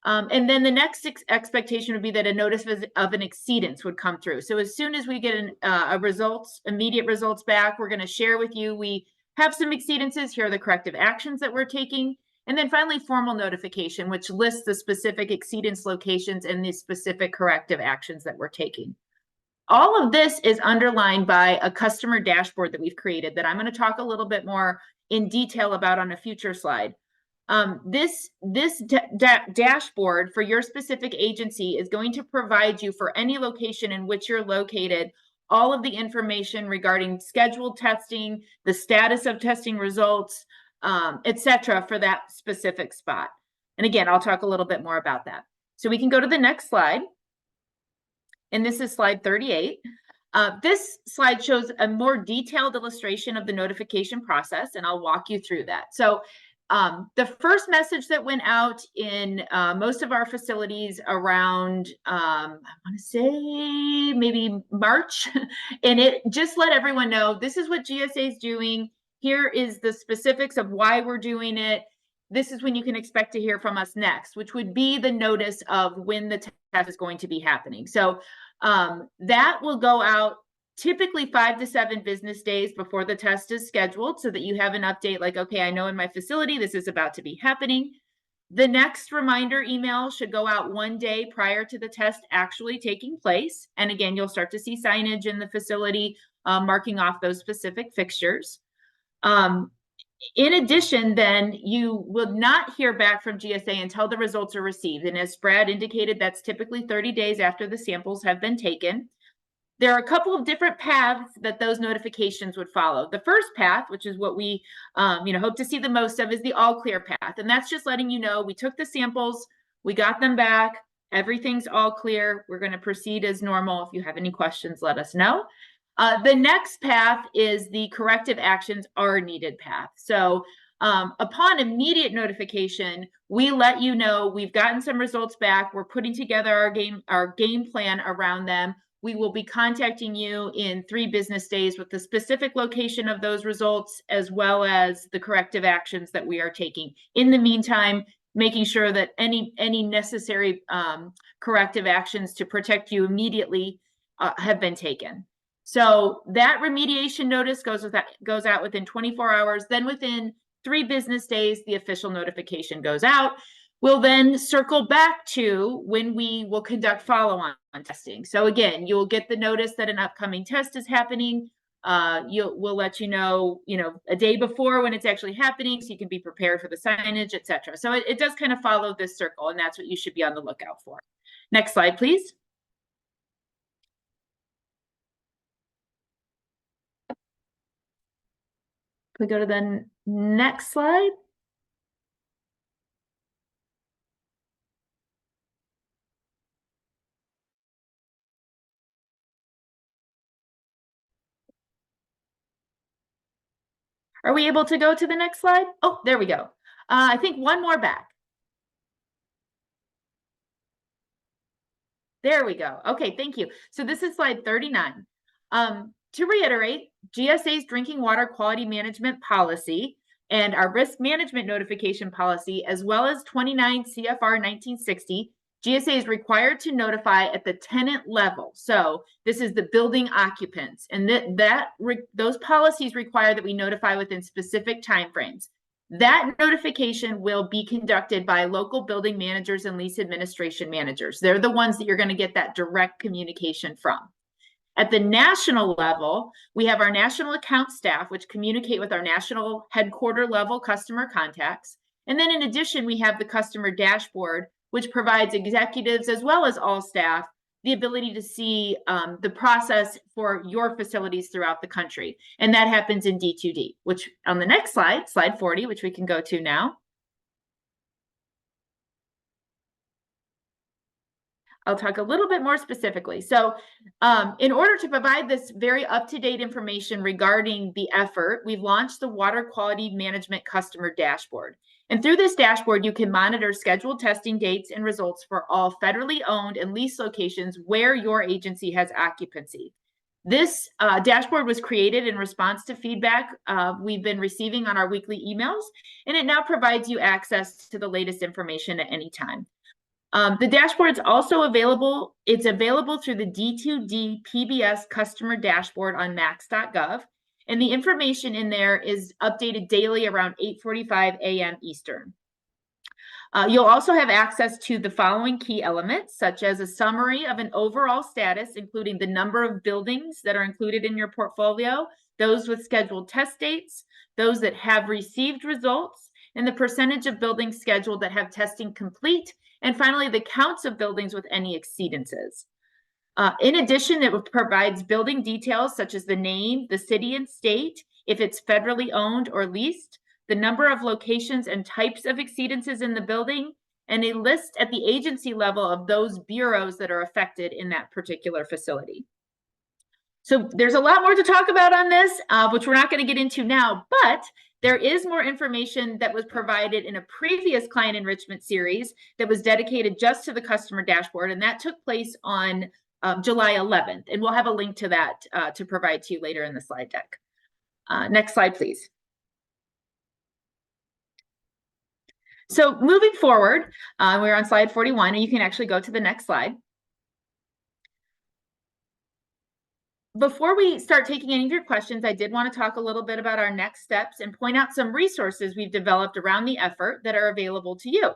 And then the next expectation would be that a notice of an exceedance would come through. So as soon as we get immediate results back, we're going to share with you, we have some exceedances, here are the corrective actions that we're taking. And then finally, formal notification, which lists the specific exceedance locations and the specific corrective actions that we're taking. All of this is underlined by a customer dashboard that we've created that I'm going to talk a little bit more in detail about on a future slide. This dashboard for your specific agency is going to provide you, for any location in which you're located, all of the information regarding scheduled testing, the status of testing results, etc., for that specific spot. And again, I'll talk a little bit more about that. So we can go to the next slide. And this is slide 38. This slide shows a more detailed illustration of the notification process, and I'll walk you through that. So the first message that went out in most of our facilities around, I want to say maybe March, and it just let everyone know this is what GSA is doing. Here is the specifics of why we're doing it. This is when you can expect to hear from us next, which would be the notice of when the test is going to be happening. So that will go out typically 5 to 7 business days before the test is scheduled, so that you have an update like, okay, I know in my facility this is about to be happening. The next reminder email should go out 1 day prior to the test actually taking place. And again, you'll start to see signage in the facility marking off those specific fixtures. In addition, then you will not hear back from GSA until the results are received. And as Brad indicated, that's typically 30 days after the samples have been taken. There are a couple of different paths that those notifications would follow. The first path, which is what we hope to see the most of, is the all clear path. And that's just letting you know we took the samples, we got them back, everything's all clear. We're going to proceed as normal. If you have any questions, let us know. The next path is the corrective actions are needed path. So upon immediate notification, we let you know we've gotten some results back. We're putting together our game plan around them. We will be contacting you in 3 business days with the specific location of those results, as well as the corrective actions that we are taking. In the meantime, making sure that any necessary corrective actions to protect you immediately have been taken. So that remediation notice goes out within 24 hours. Then within 3 business days, the official notification goes out. We'll then circle back to when we will conduct follow-on testing. So again, you'll get the notice that an upcoming test is happening. We'll let you know, a day before when it's actually happening, so you can be prepared for the signage, etc. So it does kind of follow this circle, and that's what you should be on the lookout for. Next slide, please. Can we go to the next slide? Are we able to go to the next slide? Oh, there we go. I think one more back. There we go. Okay, thank you. So this is slide 39. To reiterate, GSA's Drinking Water Quality Management Policy and our Risk Management Notification Policy, as well as 29 CFR 1960, GSA is required to notify at the tenant level. So this is the building occupants, and those policies require that we notify within specific timeframes. That notification will be conducted by local building managers and lease administration managers. They're the ones that you're going to get that direct communication from. At the national level, we have our national account staff, which communicate with our national headquarter level customer contacts. And then in addition, we have the customer dashboard, which provides executives as well as all staff the ability to see the process for your facilities throughout the country. And that happens in D2D, which on the next slide, slide 40, which we can go to now. I'll talk a little bit more specifically. So in order to provide this very up-to-date information regarding the effort, we've launched the Water Quality Management Customer Dashboard. And through this dashboard, you can monitor scheduled testing dates and results for all federally owned and leased locations where your agency has occupancy. This dashboard was created in response to feedback we've been receiving on our weekly emails, and it now provides you access to the latest information at any time. The dashboard is also available. It's available through the D2D PBS customer dashboard on max.gov. And the information in there is updated daily around 8:45 a.m. Eastern. You'll also have access to the following key elements, such as a summary of an overall status, including the number of buildings that are included in your portfolio, those with scheduled test dates, those that have received results, and the percentage of buildings scheduled that have testing complete, and finally, the counts of buildings with any exceedances. In addition, it provides building details such as the name, the city and state, if it's federally owned or leased, the number of locations and types of exceedances in the building, and a list at the agency level of those bureaus that are affected in that particular facility. So there's a lot more to talk about on this, which we're not going to get into now, but there is more information that was provided in a previous client enrichment series that was dedicated just to the customer dashboard, and that took place on July 11th, and we'll have a link to that to provide to you later in the slide deck. Next slide, please. So moving forward, we're on slide 41, and you can actually go to the next slide. Before we start taking any of your questions, I did want to talk a little bit about our next steps and point out some resources we've developed around the effort that are available to you.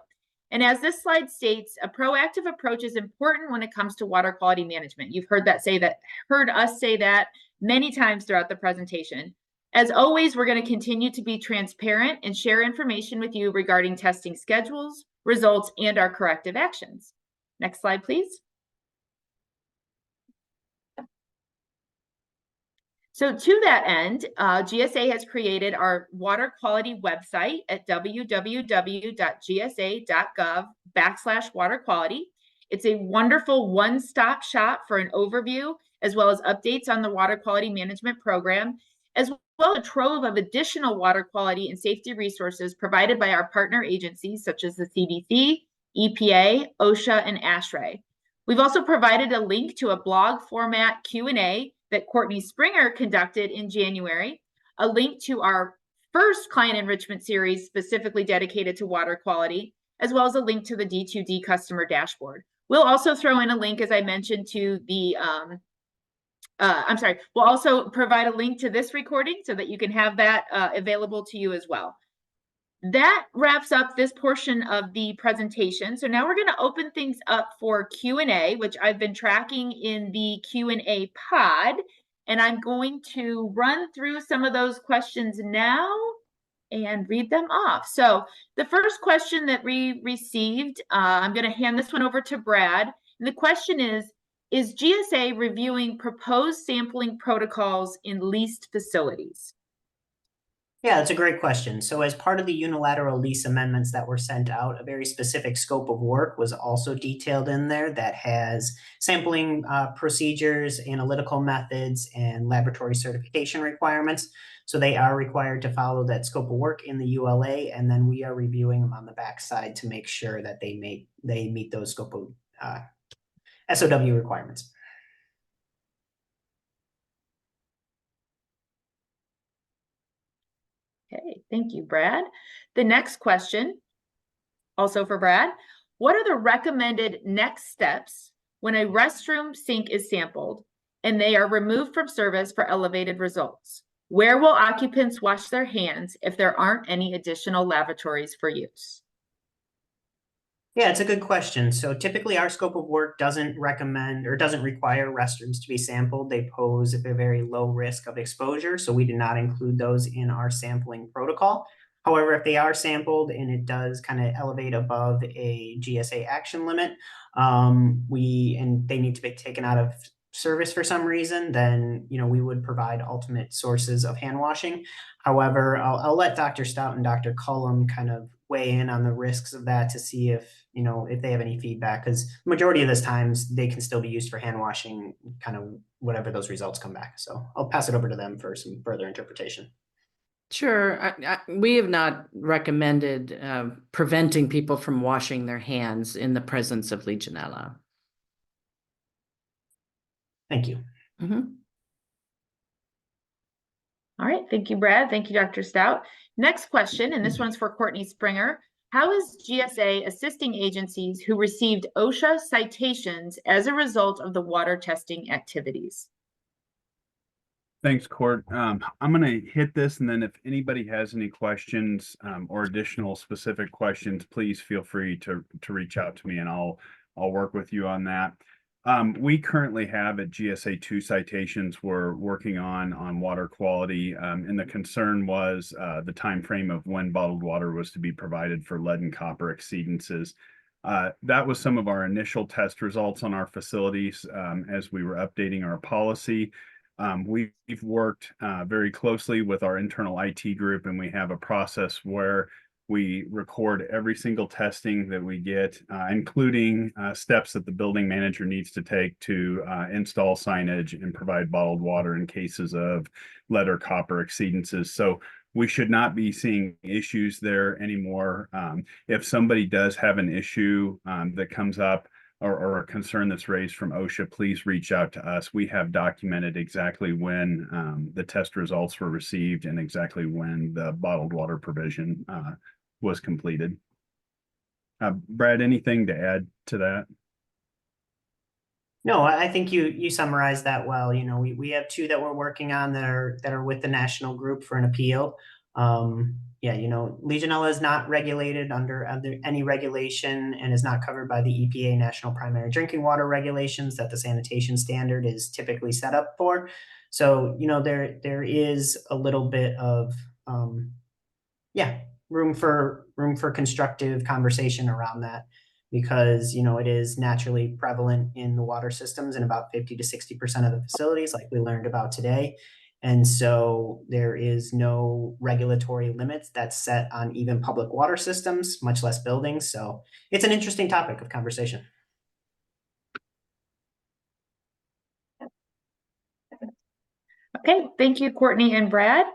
And as this slide states, a proactive approach is important when it comes to water quality management. You've heard us say that many times throughout the presentation. As always, we're going to continue to be transparent and share information with you regarding testing schedules, results, and our corrective actions. Next slide, please. So to that end, GSA has created our water quality website at www.gsa.gov/water-quality. It's a wonderful one-stop shop for an overview, as well as updates on the water quality management program, as well as a trove of additional water quality and safety resources provided by our partner agencies, such as the CDC, EPA, OSHA, and ASHRAE. We've also provided a link to a blog format Q&A that Courtney Springer conducted in January, a link to our first client enrichment series specifically dedicated to water quality, as well as a link to the D2D customer dashboard. We'll also throw in a link, as I mentioned, to the, we'll also provide a link to this recording so that you can have that available to you as well. That wraps up this portion of the presentation. So now we're going to open things up for Q&A, which I've been tracking in the Q&A pod. And I'm going to run through some of those questions now and read them off. So the first question that we received, I'm going to hand this one over to Brad. And the question is GSA reviewing proposed sampling protocols in leased facilities? Yeah, that's a great question. So as part of the unilateral lease amendments that were sent out, a very specific scope of work was also detailed in there that has sampling procedures, analytical methods, and laboratory certification requirements. So they are required to follow that scope of work in the ULA, and then we are reviewing them on the backside to make sure that they meet those scope of SOW requirements. Okay, thank you, Brad. The next question, also for Brad, what are the recommended next steps when a restroom sink is sampled and they are removed from service for elevated results? Where will occupants wash their hands if there aren't any additional lavatories for use? Yeah, it's a good question. So typically our scope of work doesn't recommend or doesn't require restrooms to be sampled. They pose a very low risk of exposure, so we did not include those in our sampling protocol. However, if they are sampled and it does kind of elevate above a GSA action limit, and they need to be taken out of service for some reason, then we would provide alternate sources of hand washing. However, I'll let Dr. Stout and Dr. Cullum kind of weigh in on the risks of that to see if they have any feedback, because majority of those times they can still be used for hand washing, kind of whatever those results come back. So I'll pass it over to them for some further interpretation. Sure. We have not recommended preventing people from washing their hands in the presence of Legionella. Thank you. Mhm. All right, thank you, Brad. Thank you, Dr. Stout. Next question, and this one's for Courtney Springer. How is GSA assisting agencies who received OSHA citations as a result of the water testing activities? Thanks, Court. I'm going to hit this, and then if anybody has any questions or additional specific questions, please feel free to reach out to me, and I'll work with you on that. We currently have at GSA 2 citations we're working on water quality, and the concern was the time frame of when bottled water was to be provided for lead and copper exceedances. That was some of our initial test results on our facilities as we were updating our policy. We've worked very closely with our internal IT group, and we have a process where we record every single testing that we get, including steps that the building manager needs to take to install signage and provide bottled water in cases of lead or copper exceedances. So we should not be seeing issues there anymore. If somebody does have an issue that comes up, or a concern that's raised from OSHA, please reach out to us. We have documented exactly when the test results were received and exactly when the bottled water provision was completed. Brad, anything to add to that? No, I think you summarized that well. We have 2 that we're working on that are with the national group for an appeal. Legionella is not regulated under any regulation and is not covered by the EPA National Primary Drinking Water regulations that the sanitation standard is typically set up for. So, there is a little bit of, room for constructive conversation around that, because, it is naturally prevalent in the water systems in about 50 to 60% of the facilities, like we learned about today. And so there is no regulatory limits that's set on even public water systems, much less buildings. So it's an interesting topic of conversation. Okay, thank you, Courtney and Brad.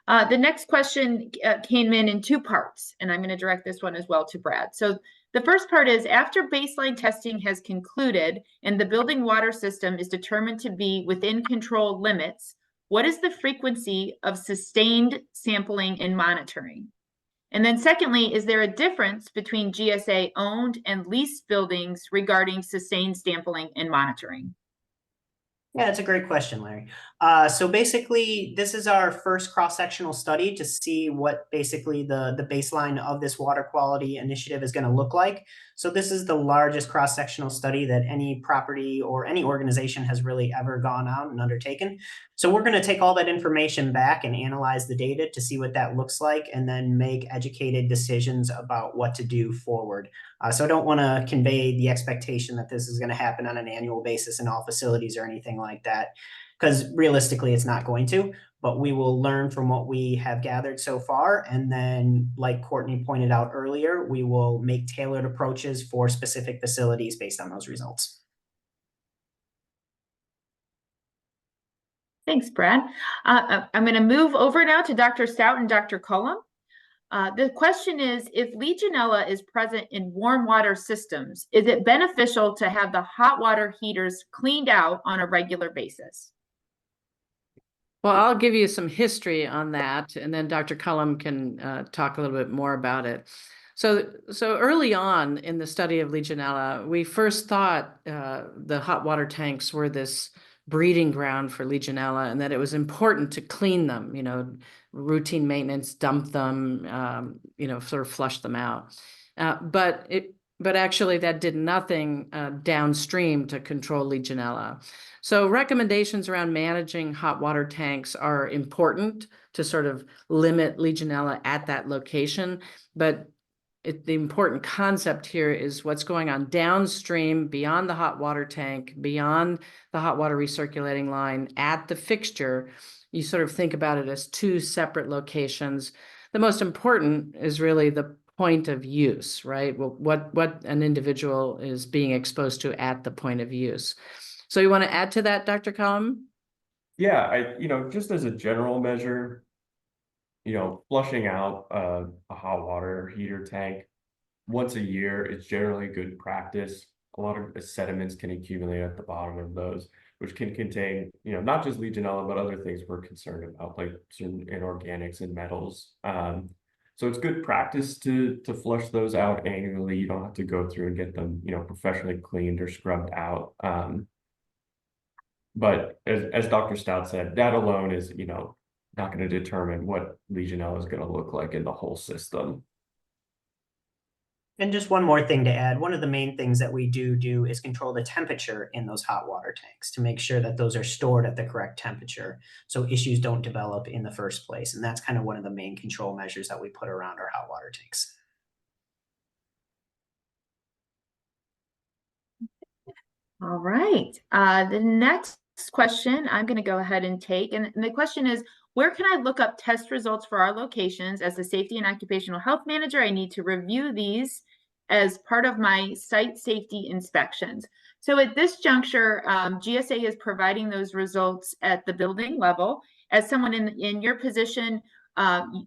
The next question came in 2 parts, and I'm going to direct this one as well to Brad. So the first part is, after baseline testing has concluded and the building water system is determined to be within control limits, what is the frequency of sustained sampling and monitoring? And then secondly, is there a difference between GSA owned and leased buildings regarding sustained sampling and monitoring? Yeah, it's a great question, Larry. So basically, this is our first cross-sectional study to see what basically the baseline of this water quality initiative is going to look like. So this is the largest cross-sectional study that any property or any organization has really ever gone out and undertaken. So we're going to take all that information back and analyze the data to see what that looks like, and then make educated decisions about what to do forward. So I don't want to convey the expectation that this is going to happen on an annual basis in all facilities or anything like that, because realistically it's not going to, but we will learn from what we have gathered so far. And then, like Courtney pointed out earlier, we will make tailored approaches for specific facilities based on those results. Thanks, Brad. I'm going to move over now to Dr. Stout and Dr. Cullum. The question is, if Legionella is present in warm water systems, is it beneficial to have the hot water heaters cleaned out on a regular basis? Well, I'll give you some history on that, and then Dr. Cullum can talk a little bit more about it. So early on in the study of Legionella, we first thought the hot water tanks were this breeding ground for Legionella, and that it was important to clean them, routine maintenance, dump them, sort of flush them out. But actually that did nothing downstream to control Legionella. So recommendations around managing hot water tanks are important to sort of limit Legionella at that location. But the important concept here is what's going on downstream, beyond the hot water tank, beyond the hot water recirculating line, at the fixture. You sort of think about it as two separate locations. The most important is really the point of use, right? Well, what an individual is being exposed to at the point of use. So you want to add to that, Dr. Cullum? Yeah, just as a general measure, flushing out a hot water heater tank once a year is generally good practice. A lot of sediments can accumulate at the bottom of those, which can contain, not just Legionella, but other things we're concerned about, like certain inorganics and metals. So it's good practice to flush those out annually. You don't have to go through and get them, professionally cleaned or scrubbed out. But as Dr. Stout said, that alone is, not going to determine what Legionella is going to look like in the whole system. And just one more thing to add, one of the main things that we do is control the temperature in those hot water tanks to make sure that those are stored at the correct temperature so issues don't develop in the first place. And that's kind of one of the main control measures that we put around our hot water tanks. All right. The next question I'm going to go ahead and take. And the question is, where can I look up test results for our locations? As the safety and occupational health manager, I need to review these as part of my site safety inspections. So at this juncture, GSA is providing those results at the building level. As someone in your position,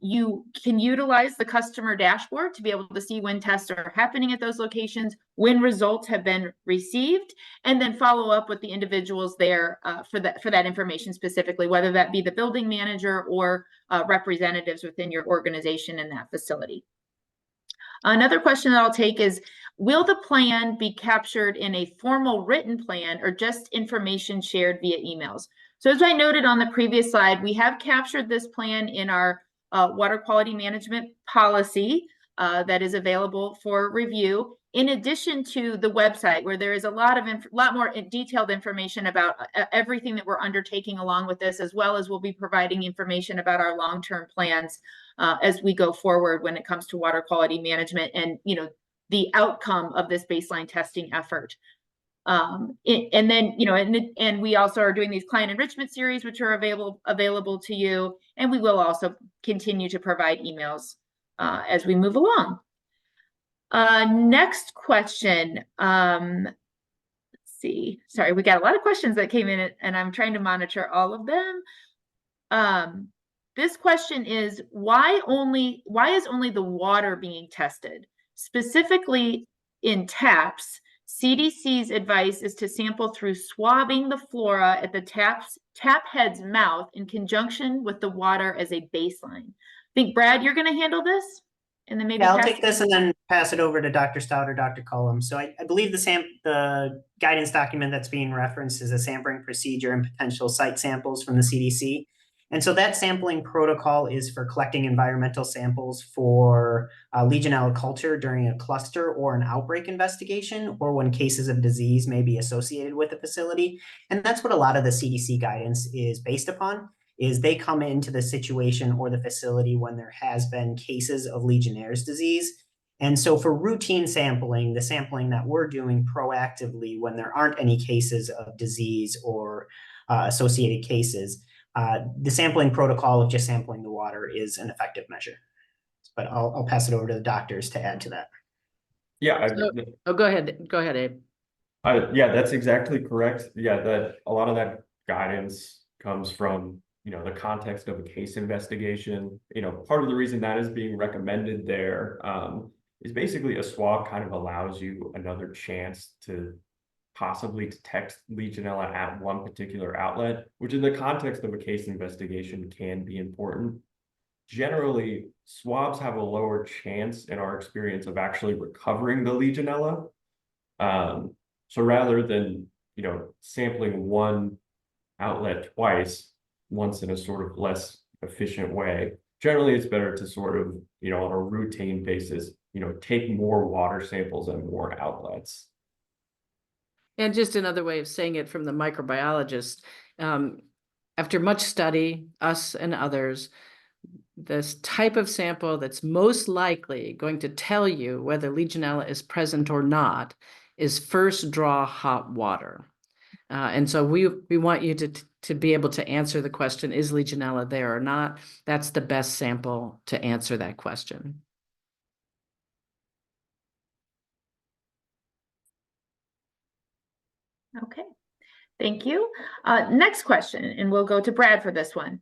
you can utilize the customer dashboard to be able to see when tests are happening at those locations, when results have been received, and then follow up with the individuals there for that information specifically, whether that be the building manager or representatives within your organization in that facility. Another question that I'll take is, will the plan be captured in a formal written plan or just information shared via emails? So as I noted on the previous slide, we have captured this plan in our water quality management policy that is available for review, in addition to the website, where there is a lot more detailed information about everything that we're undertaking along with this, as well as we'll be providing information about our long-term plans as we go forward when it comes to water quality management and the outcome of this baseline testing effort. And then, and we also are doing these client enrichment series, which are available to you. And we will also continue to provide emails as we move along. Next question. Let's see. Sorry, we got a lot of questions that came in and I'm trying to monitor all of them. This question is, why is only the water being tested? Specifically in taps, CDC's advice is to sample through swabbing the flora at the tap head's mouth in conjunction with the water as a baseline. I think, Brad, you're going to handle this? And then maybe I'll take this and then pass it over to Dr. Stout or Dr. Cullum. So I believe the guidance document that's being referenced is a sampling procedure and potential site samples from the CDC. And so that sampling protocol is for collecting environmental samples for Legionella culture during a cluster or an outbreak investigation, or when cases of disease may be associated with the facility. And that's what a lot of the CDC guidance is based upon, is they come into the situation or the facility when there has been cases of Legionnaire's disease. And so for routine sampling, the sampling that we're doing proactively when there aren't any cases of disease or associated cases, the sampling protocol of just sampling the water is an effective measure. But I'll pass it over to the doctors to add to that. Yeah. Go ahead. Go ahead, Abe. Yeah, that's exactly correct. Yeah, that a lot of that guidance comes from, the context of a case investigation. Part of the reason that is being recommended there is basically a swab kind of allows you another chance to possibly detect Legionella at one particular outlet, which in the context of a case investigation can be important. Generally, swabs have a lower chance in our experience of actually recovering the Legionella. So rather than, sampling one outlet twice, once in a sort of less efficient way. Generally, it's better to sort of, on a routine basis, take more water samples and more outlets. And just another way of saying it from the microbiologist, after much study, us and others, this type of sample that's most likely going to tell you whether Legionella is present or not is first draw hot water. And so we want you to be able to answer the question, is Legionella there or not? That's the best sample to answer that question. Okay, thank you. Next question, and we'll go to Brad for this one.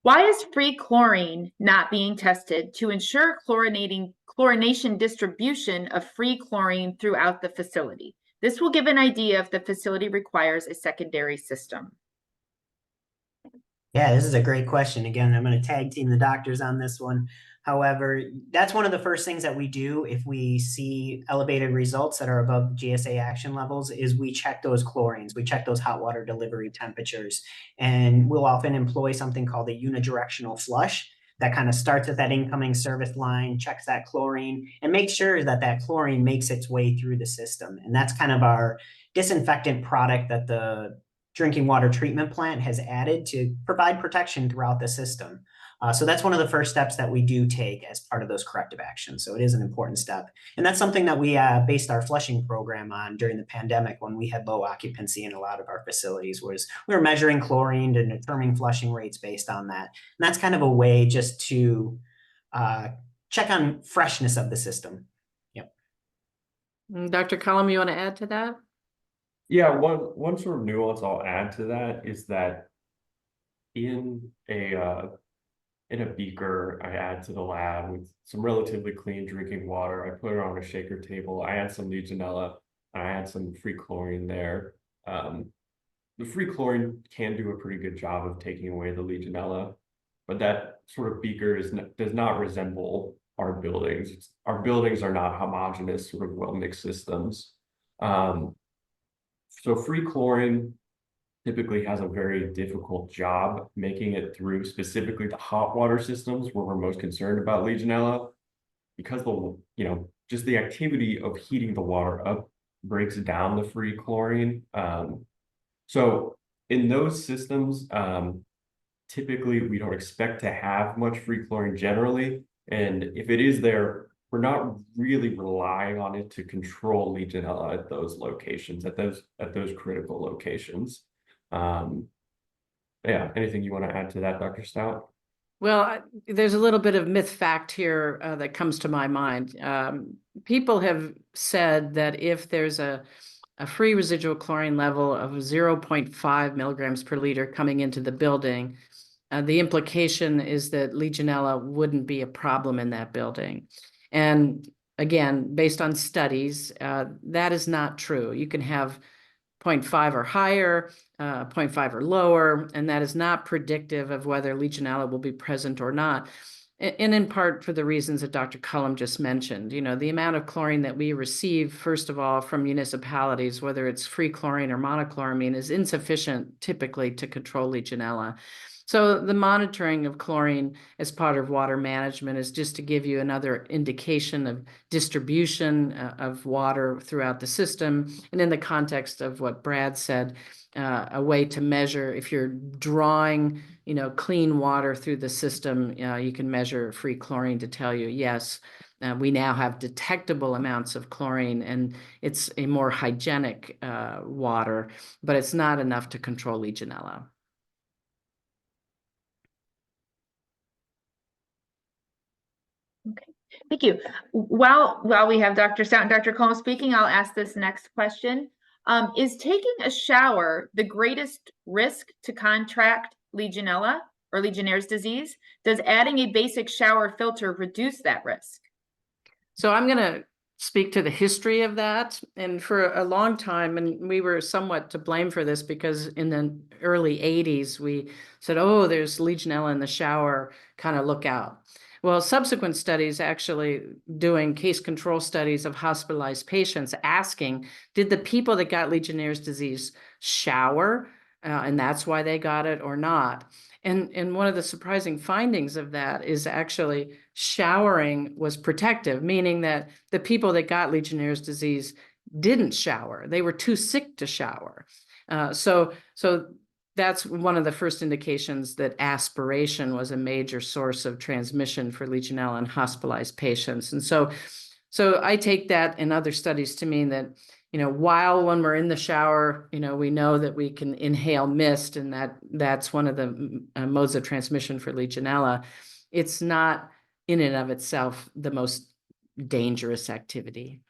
Why is free chlorine not being tested to ensure chlorination distribution of free chlorine throughout the facility? This will give an idea if the facility requires a secondary system. Yeah, this is a great question. Again, I'm going to tag team the doctors on this one. However, that's one of the first things that we do if we see elevated results that are above GSA action levels is we check those chlorines. We check those hot water delivery temperatures. And we'll often employ something called a unidirectional flush that kind of starts at that incoming service line, checks that chlorine, and makes sure that that chlorine makes its way through the system. And that's kind of our disinfectant product that the drinking water treatment plant has added to provide protection throughout the system. So that's one of the first steps that we do take as part of those corrective actions. So it is an important step. And that's something that we based our flushing program on during the pandemic when we had low occupancy in a lot of our facilities was we were measuring chlorine and determining flushing rates based on that. And that's kind of a way just to check on freshness of the system. Yep. Dr. Cullum, you want to add to that? Yeah, one sort of nuance I'll add to that is that in a beaker, I add to the lab with some relatively clean drinking water. I put it on a shaker table. I add some Legionella. I add some free chlorine there. The free chlorine can do a pretty good job of taking away the Legionella, but that sort of beaker does not resemble our buildings. Our buildings are not homogeneous, sort of well-mixed systems. So free chlorine typically has a very difficult job making it through specifically the hot water systems where we're most concerned about Legionella, because just the activity of heating the water up breaks down the free chlorine. So in those systems, typically we don't expect to have much free chlorine generally, and if it is there, we're not really relying on it to control Legionella at those locations, at those critical locations. Yeah, anything you want to add to that, Dr. Stout? Well, there's a little bit of myth fact here that comes to my mind. People have said that if there's a free residual chlorine level of 0.5 milligrams per liter coming into the building, the implication is that Legionella wouldn't be a problem in that building. And again, based on studies, that is not true. You can have 0.5 or higher, 0.5 or lower, and that is not predictive of whether Legionella will be present or not. And in part for the reasons that Dr. Cullum just mentioned, the amount of chlorine that we receive, first of all, from municipalities, whether it's free chlorine or monochloramine, is insufficient typically to control Legionella. So the monitoring of chlorine as part of water management is just to give you another indication of distribution of water throughout the system. And in the context of what Brad said, a way to measure if you're drawing, clean water through the system, you can measure free chlorine to tell you, yes, we now have detectable amounts of chlorine and it's a more hygienic water, but it's not enough to control Legionella. Okay, thank you. While we have Dr. Stout and Dr. Cullum speaking, I'll ask this next question. Is taking a shower the greatest risk to contract Legionella or Legionnaire's disease? Does adding a basic shower filter reduce that risk? So I'm going to speak to the history of that. And for a long time, and we were somewhat to blame for this because in the early 80s, we said, oh, there's Legionella in the shower, kind of look out. Well, subsequent studies actually doing case control studies of hospitalized patients asking, did the people that got Legionnaire's disease shower and that's why they got it or not. And one of the surprising findings of that is actually showering was protective, meaning that the people that got Legionnaire's disease didn't shower. They were too sick to shower. So that's one of the first indications that aspiration was a major source of transmission for Legionella in hospitalized patients. And so I take that and other studies to mean that, while when we're in the shower, we know that we can inhale mist, and that's one of the modes of transmission for Legionella. It's not in and of itself the most dangerous activity.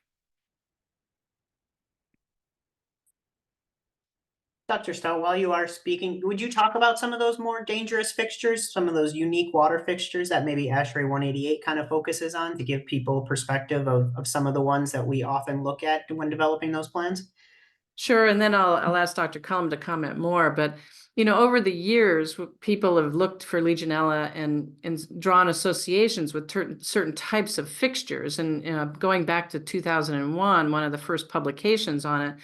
Dr. Stowe, while you are speaking, would you talk about some of those more dangerous fixtures, some of those unique water fixtures that maybe ASHRAE 188 kind of focuses on, to give people perspective of some of the ones that we often look at when developing those plans? Sure, and then I'll ask Dr. Cullum to comment more, but over the years, people have looked for Legionella and drawn associations with certain types of fixtures. And going back to 2001, one of the first publications on it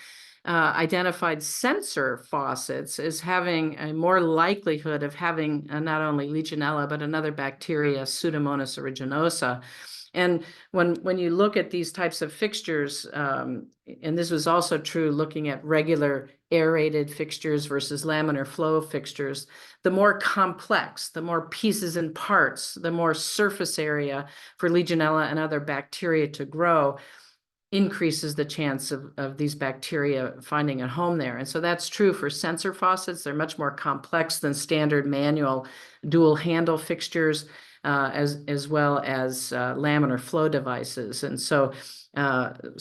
identified sensor faucets as having a more likelihood of having not only Legionella, but another bacteria, Pseudomonas aeruginosa. And when you look at these types of fixtures, and this was also true looking at regular aerated fixtures versus laminar flow fixtures, the more complex, the more pieces and parts, the more surface area for Legionella and other bacteria to grow, increases the chance of these bacteria finding a home there. And so that's true for sensor faucets. They're much more complex than standard manual dual handle fixtures, as well as laminar flow devices. And so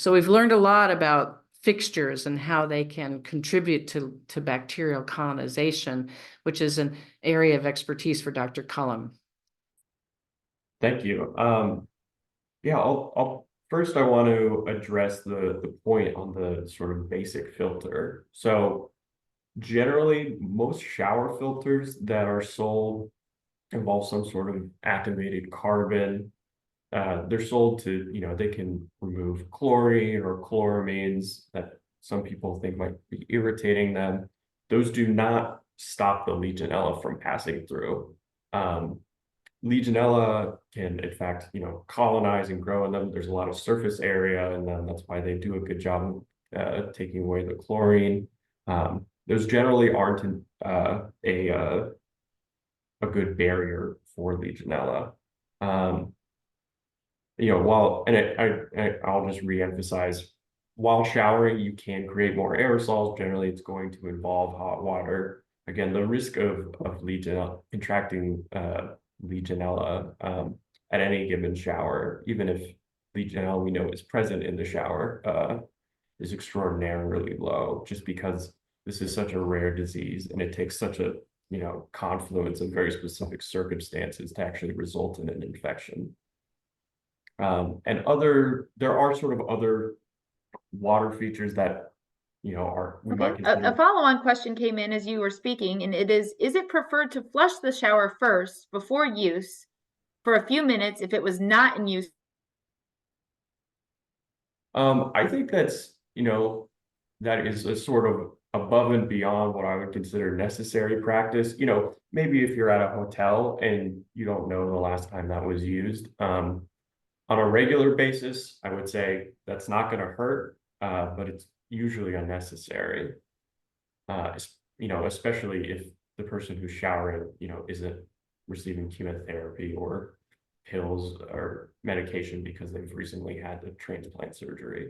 we've learned a lot about fixtures and how they can contribute to bacterial colonization, which is an area of expertise for Dr. Cullum. Thank you. Yeah, I'll first I want to address the point on the sort of basic filter. So generally, most shower filters that are sold involve some sort of activated carbon. They're sold to, they can remove chlorine or chloramines that some people think might be irritating them. Those do not stop the Legionella from passing through. Legionella can, in fact, colonize and grow in them. There's a lot of surface area, and then that's why they do a good job of taking away the chlorine. Those generally aren't a good barrier for Legionella. I'll just reemphasize, while showering, you can create more aerosols. Generally, it's going to involve hot water. Again, the risk of Legionella contracting Legionella at any given shower, even if Legionella we know is present in the shower, is extraordinarily low, just because this is such a rare disease and it takes such a confluence of very specific circumstances to actually result in an infection. And there are sort of other water features that we might consider. A follow-on question came in as you were speaking, and it is it preferred to flush the shower first before use for a few minutes if it was not in use? I think that's, that is a sort of above and beyond what I would consider necessary practice. Maybe if you're at a hotel and you don't know the last time that was used, on a regular basis, I would say that's not going to hurt, but it's usually unnecessary, especially if the person who's showering, isn't receiving chemotherapy or pills or medication because they've recently had the transplant surgery.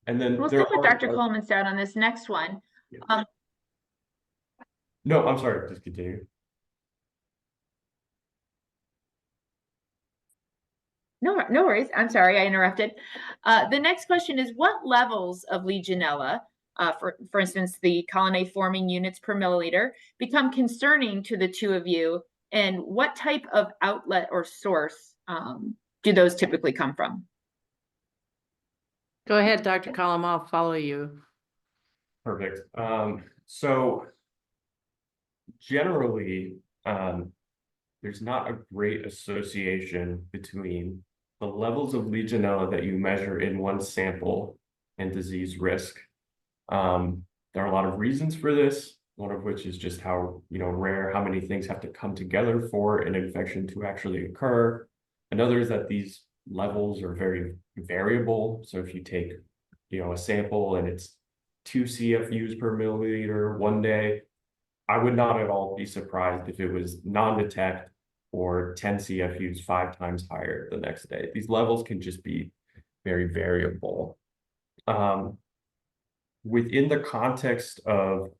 And then we'll stick with Dr. Coleman's down on this next one. Yeah. No, I'm sorry, just continue. No worries. I'm sorry, I interrupted. The next question is, what levels of Legionella, for instance, the colony forming units per milliliter, become concerning to the two of you, and what type of outlet or source do those typically come from? Go ahead, Dr. Cullum, I'll follow you. Perfect. So generally, there's not a great association between the levels of Legionella that you measure in one sample and disease risk. There are a lot of reasons for this, one of which is just how, rare, how many things have to come together for an infection to actually occur. Another is that these levels are very variable. So if you take, a sample and it's 2 CFUs per milliliter one day, I would not at all be surprised if it was non-detect or 10 CFUs 5 times higher the next day. These levels can just be very variable. Within the context of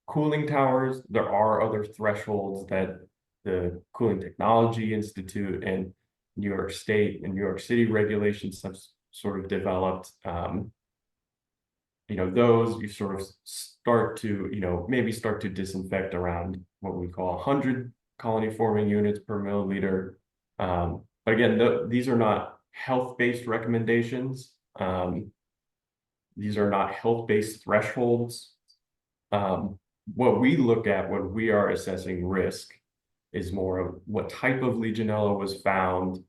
cooling towers, there are other thresholds that the Cooling Technology Institute and New York State and New York City regulations have sort of developed. Those you sort of start to, maybe start to disinfect around what we call 100 colony forming units per milliliter. But again, these are not health-based recommendations. These are not health-based thresholds. What we look at when we are assessing risk is more of what type of Legionella was found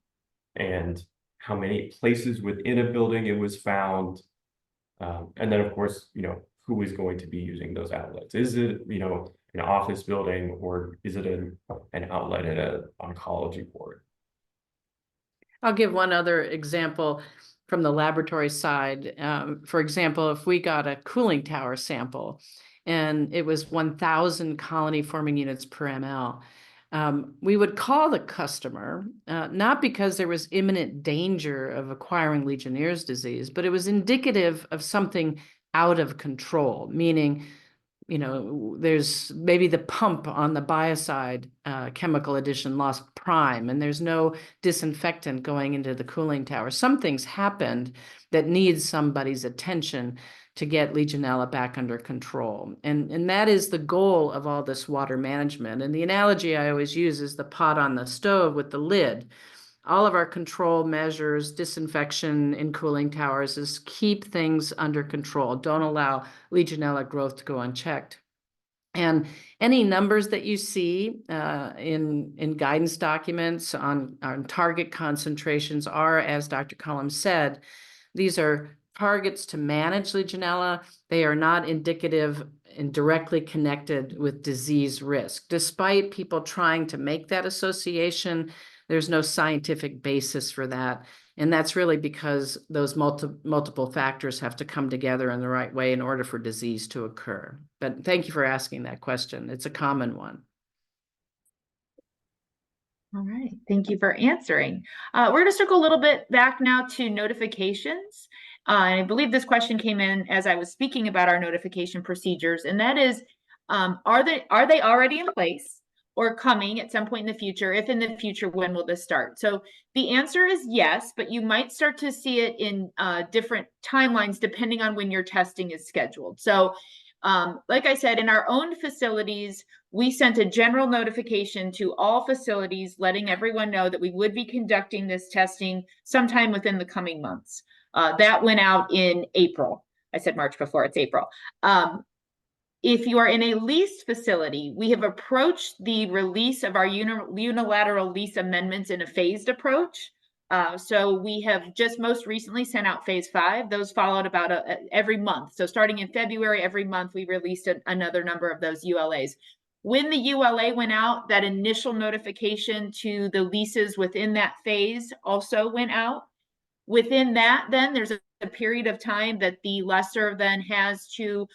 and how many places within a building it was found. And then, of course, who is going to be using those outlets? Is it, an office building, or is it an outlet at an oncology ward? I'll give one other example from the laboratory side. For example, if we got a cooling tower sample and it was 1,000 colony forming units per ml, we would call the customer, not because there was imminent danger of acquiring Legionnaire's disease, but it was indicative of something out of control, meaning, there's maybe the pump on the biocide chemical addition lost prime, and there's no disinfectant going into the cooling tower. Something's happened that needs somebody's attention to get Legionella back under control. And that is the goal of all this water management. And the analogy I always use is the pot on the stove with the lid. All of our control measures, disinfection in cooling towers, is keep things under control. Don't allow Legionella growth to go unchecked. And any numbers that you see in guidance documents on target concentrations are, as Dr. Cullum said, these are targets to manage Legionella. They are not indicative and directly connected with disease risk. Despite people trying to make that association, there's no scientific basis for that. And that's really because those multiple factors have to come together in the right way in order for disease to occur. But thank you for asking that question. It's a common one. All right, thank you for answering. We're going to circle a little bit back now to notifications. I believe this question came in as I was speaking about our notification procedures, and that is, are they already in place or coming at some point in the future? If in the future, when will this start? So the answer is yes, but you might start to see it in different timelines depending on when your testing is scheduled. So like I said, in our own facilities, we sent a general notification to all facilities letting everyone know that we would be conducting this testing sometime within the coming months. That went out in April. I said March before, it's April. If you are in a leased facility, we have approached the release of our unilateral lease amendments in a phased approach. So we have just most recently sent out phase 5. Those followed about every month. So starting in February, every month, we released another number of those ULAs. When the ULA went out, that initial notification to the leases within that phase also went out. Within that, then there's a period of time that the lessor then has to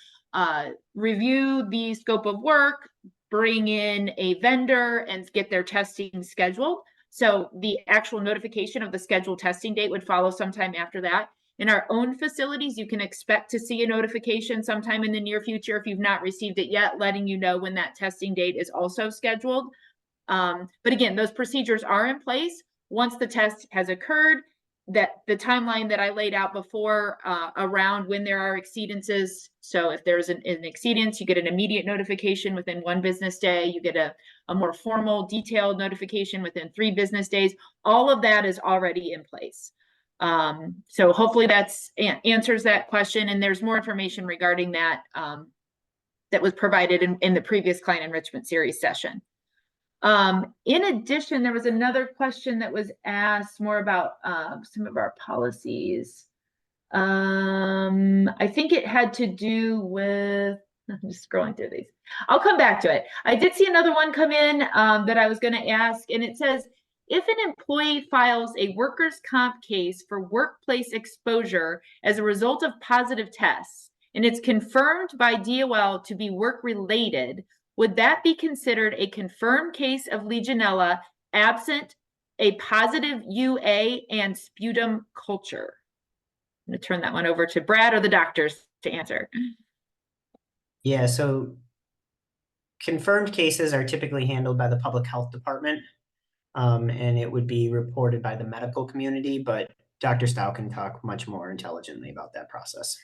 review the scope of work, bring in a vendor, and get their testing scheduled. So the actual notification of the scheduled testing date would follow sometime after that. In our own facilities, you can expect to see a notification sometime in the near future if you've not received it yet, letting you know when that testing date is also scheduled. But again, those procedures are in place. Once the test has occurred, that the timeline that I laid out before around when there are exceedances. So if there's an exceedance, you get an immediate notification within 1 business day. You get a more formal, detailed notification within 3 business days. All of that is already in place. So hopefully that's answers that question. And there's more information regarding that that was provided in the previous client enrichment series session. In addition, there was another question that was asked more about some of our policies. I think it had to do with, I'm just scrolling through these. I'll come back to it. I did see another one come in that I was going to ask, and it says, if an employee files a workers' comp case for workplace exposure as a result of positive tests, and it's confirmed by DOL to be work-related, would that be considered a confirmed case of Legionella absent a positive UA and sputum culture? I'm going to turn that one over to Brad or the doctors to answer. Yeah, so confirmed cases are typically handled by the public health department, and it would be reported by the medical community, but Dr. Stow can talk much more intelligently about that process.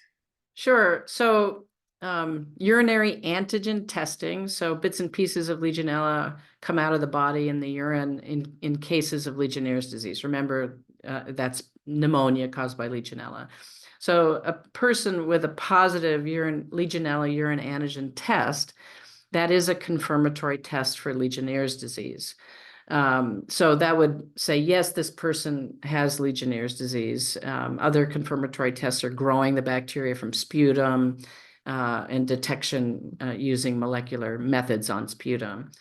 Sure. So urinary antigen testing, so bits and pieces of Legionella come out of the body in the urine in cases of Legionnaire's disease. Remember, that's pneumonia caused by Legionella. So a person with a positive Legionella urine antigen test, that is a confirmatory test for Legionnaire's disease. So that would say, yes, this person has Legionnaire's disease. Other confirmatory tests are growing the bacteria from sputum and detection using molecular methods on sputum.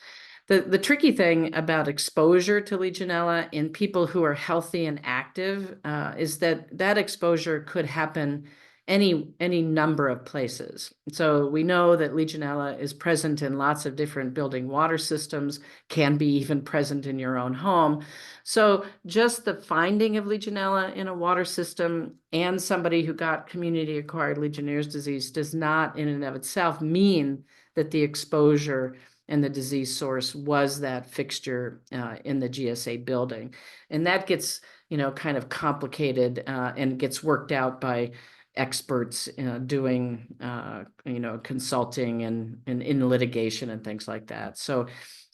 The tricky thing about exposure to Legionella in people who are healthy and active is that exposure could happen any number of places. So we know that Legionella is present in lots of different building water systems, can be even present in your own home. So just the finding of Legionella in a water system and somebody who got community-acquired Legionnaire's disease does not in and of itself mean that the exposure and the disease source was that fixture in the GSA building. And that gets, kind of complicated and gets worked out by experts doing, consulting and in litigation and things like that. So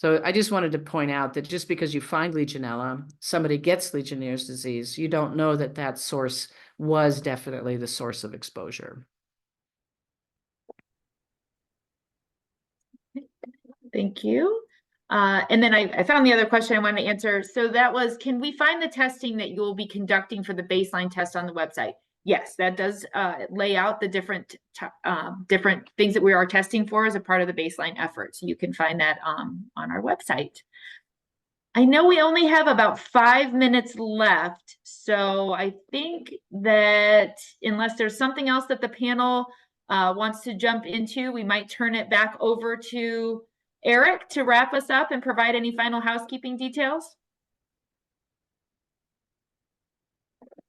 I just wanted to point out that just because you find Legionella, somebody gets Legionnaire's disease, you don't know that that source was definitely the source of exposure. Thank you. And then I found the other question I wanted to answer. So that was, can we find the testing that you will be conducting for the baseline test on the website? Yes, that does lay out the different things that we are testing for as a part of the baseline effort. So you can find that on our website. I know we only have about 5 minutes left. So I think that unless there's something else that the panel wants to jump into, we might turn it back over to Eric to wrap us up and provide any final housekeeping details.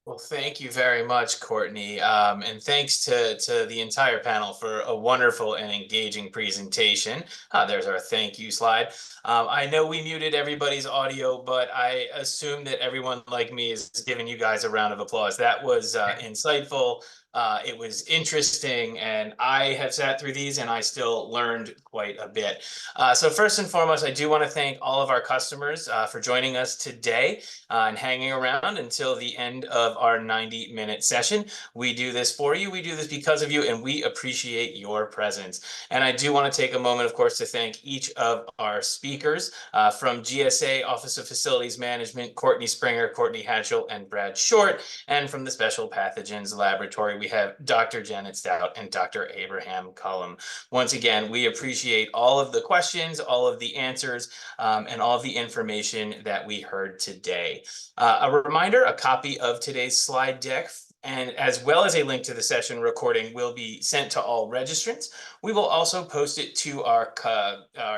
Well, thank you very much, Courtney. And thanks to the entire panel for a wonderful and engaging presentation. There's our thank you slide. I know we muted everybody's audio, but I assume that everyone like me is giving you guys a round of applause. That was insightful. It was interesting, and I have sat through these and I still learned quite a bit. So first and foremost, I do want to thank all of our customers for joining us today and hanging around until the end of our 90-minute session. We do this for you, we do this because of you, and we appreciate your presence. And I do want to take a moment, of course, to thank each of our speakers from GSA, Office of Facilities Management, Courtney Springer, Courtney Hatchell, and Brad Short, and from the Special Pathogens Laboratory, we have Dr. Janet Stout and Dr. Abraham Cullum. Once again, we appreciate all of the questions, all of the answers, and all of the information that we heard today. A reminder, a copy of today's slide deck and as well as a link to the session recording will be sent to all registrants. We will also post it to our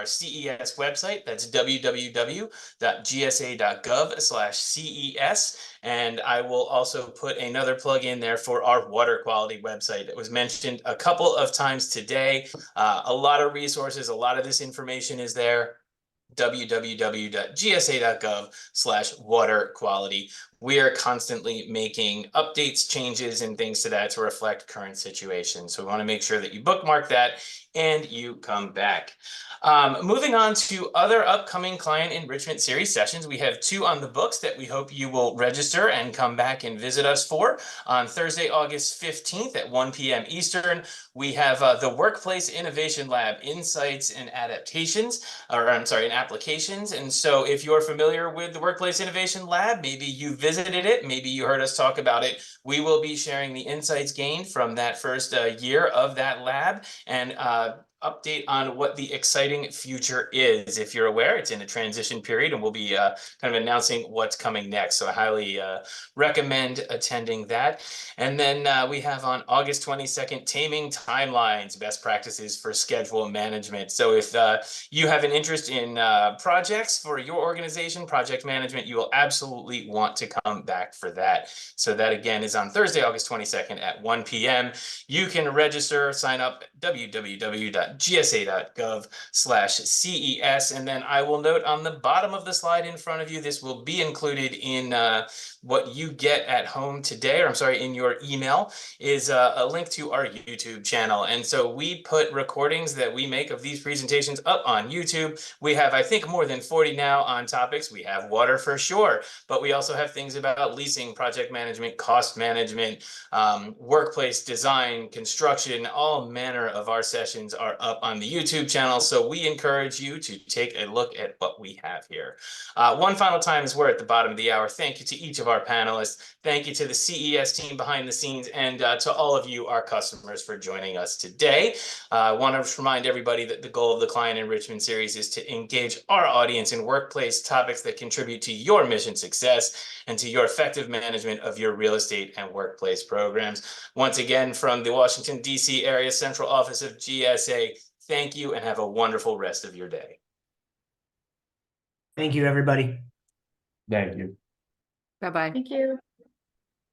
CES website. That's www.gsa.gov/CES. And I will also put another plug in there for our water quality website. It was mentioned a couple of times today. A lot of resources, a lot of this information is there. www.gsa.gov/water quality. We are constantly making updates, changes, and things to that to reflect current situations. So we want to make sure that you bookmark that and you come back. Moving on to other upcoming client enrichment series sessions, we have 2 on the books that we hope you will register and come back and visit us for. On Thursday, August 15th at 1 p.m. Eastern, we have the Workplace Innovation Lab, Insights and Applications. And so if you're familiar with the Workplace Innovation Lab, maybe you visited it, maybe you heard us talk about it, we will be sharing the insights gained from that first year of that lab and update on what the exciting future is. If you're aware, it's in a transition period and we'll be kind of announcing what's coming next. So I highly recommend attending that. And then we have on August 22nd, Taming Timelines, Best Practices for Schedule Management. So if you have an interest in projects for your organization, project management, you will absolutely want to come back for that. So that again is on Thursday, August 22nd at 1 p.m. You can register, sign up www.gsa.gov/CES. And then I will note on the bottom of the slide in front of you, this will be included in what you get at home today, or I'm sorry, in your email, is a link to our YouTube channel. And so we put recordings that we make of these presentations up on YouTube. We have, I think, more than 40 now on topics. We have water for sure, but we also have things about leasing, project management, cost management, workplace design, construction. All manner of our sessions are up on the YouTube channel. So we encourage you to take a look at what we have here. One final time, as we're at the bottom of the hour, thank you to each of our panelists. Thank you to the CES team behind the scenes, and to all of you, our customers, for joining us today. I want to remind everybody that the goal of the Client Enrichment Series is to engage our audience in workplace topics that contribute to your mission success and to your effective management of your real estate and workplace programs. Once again, from the Washington, D.C. area central office of GSA, thank you and have a wonderful rest of your day. Thank you, everybody. Thank you. Bye-bye. Thank you.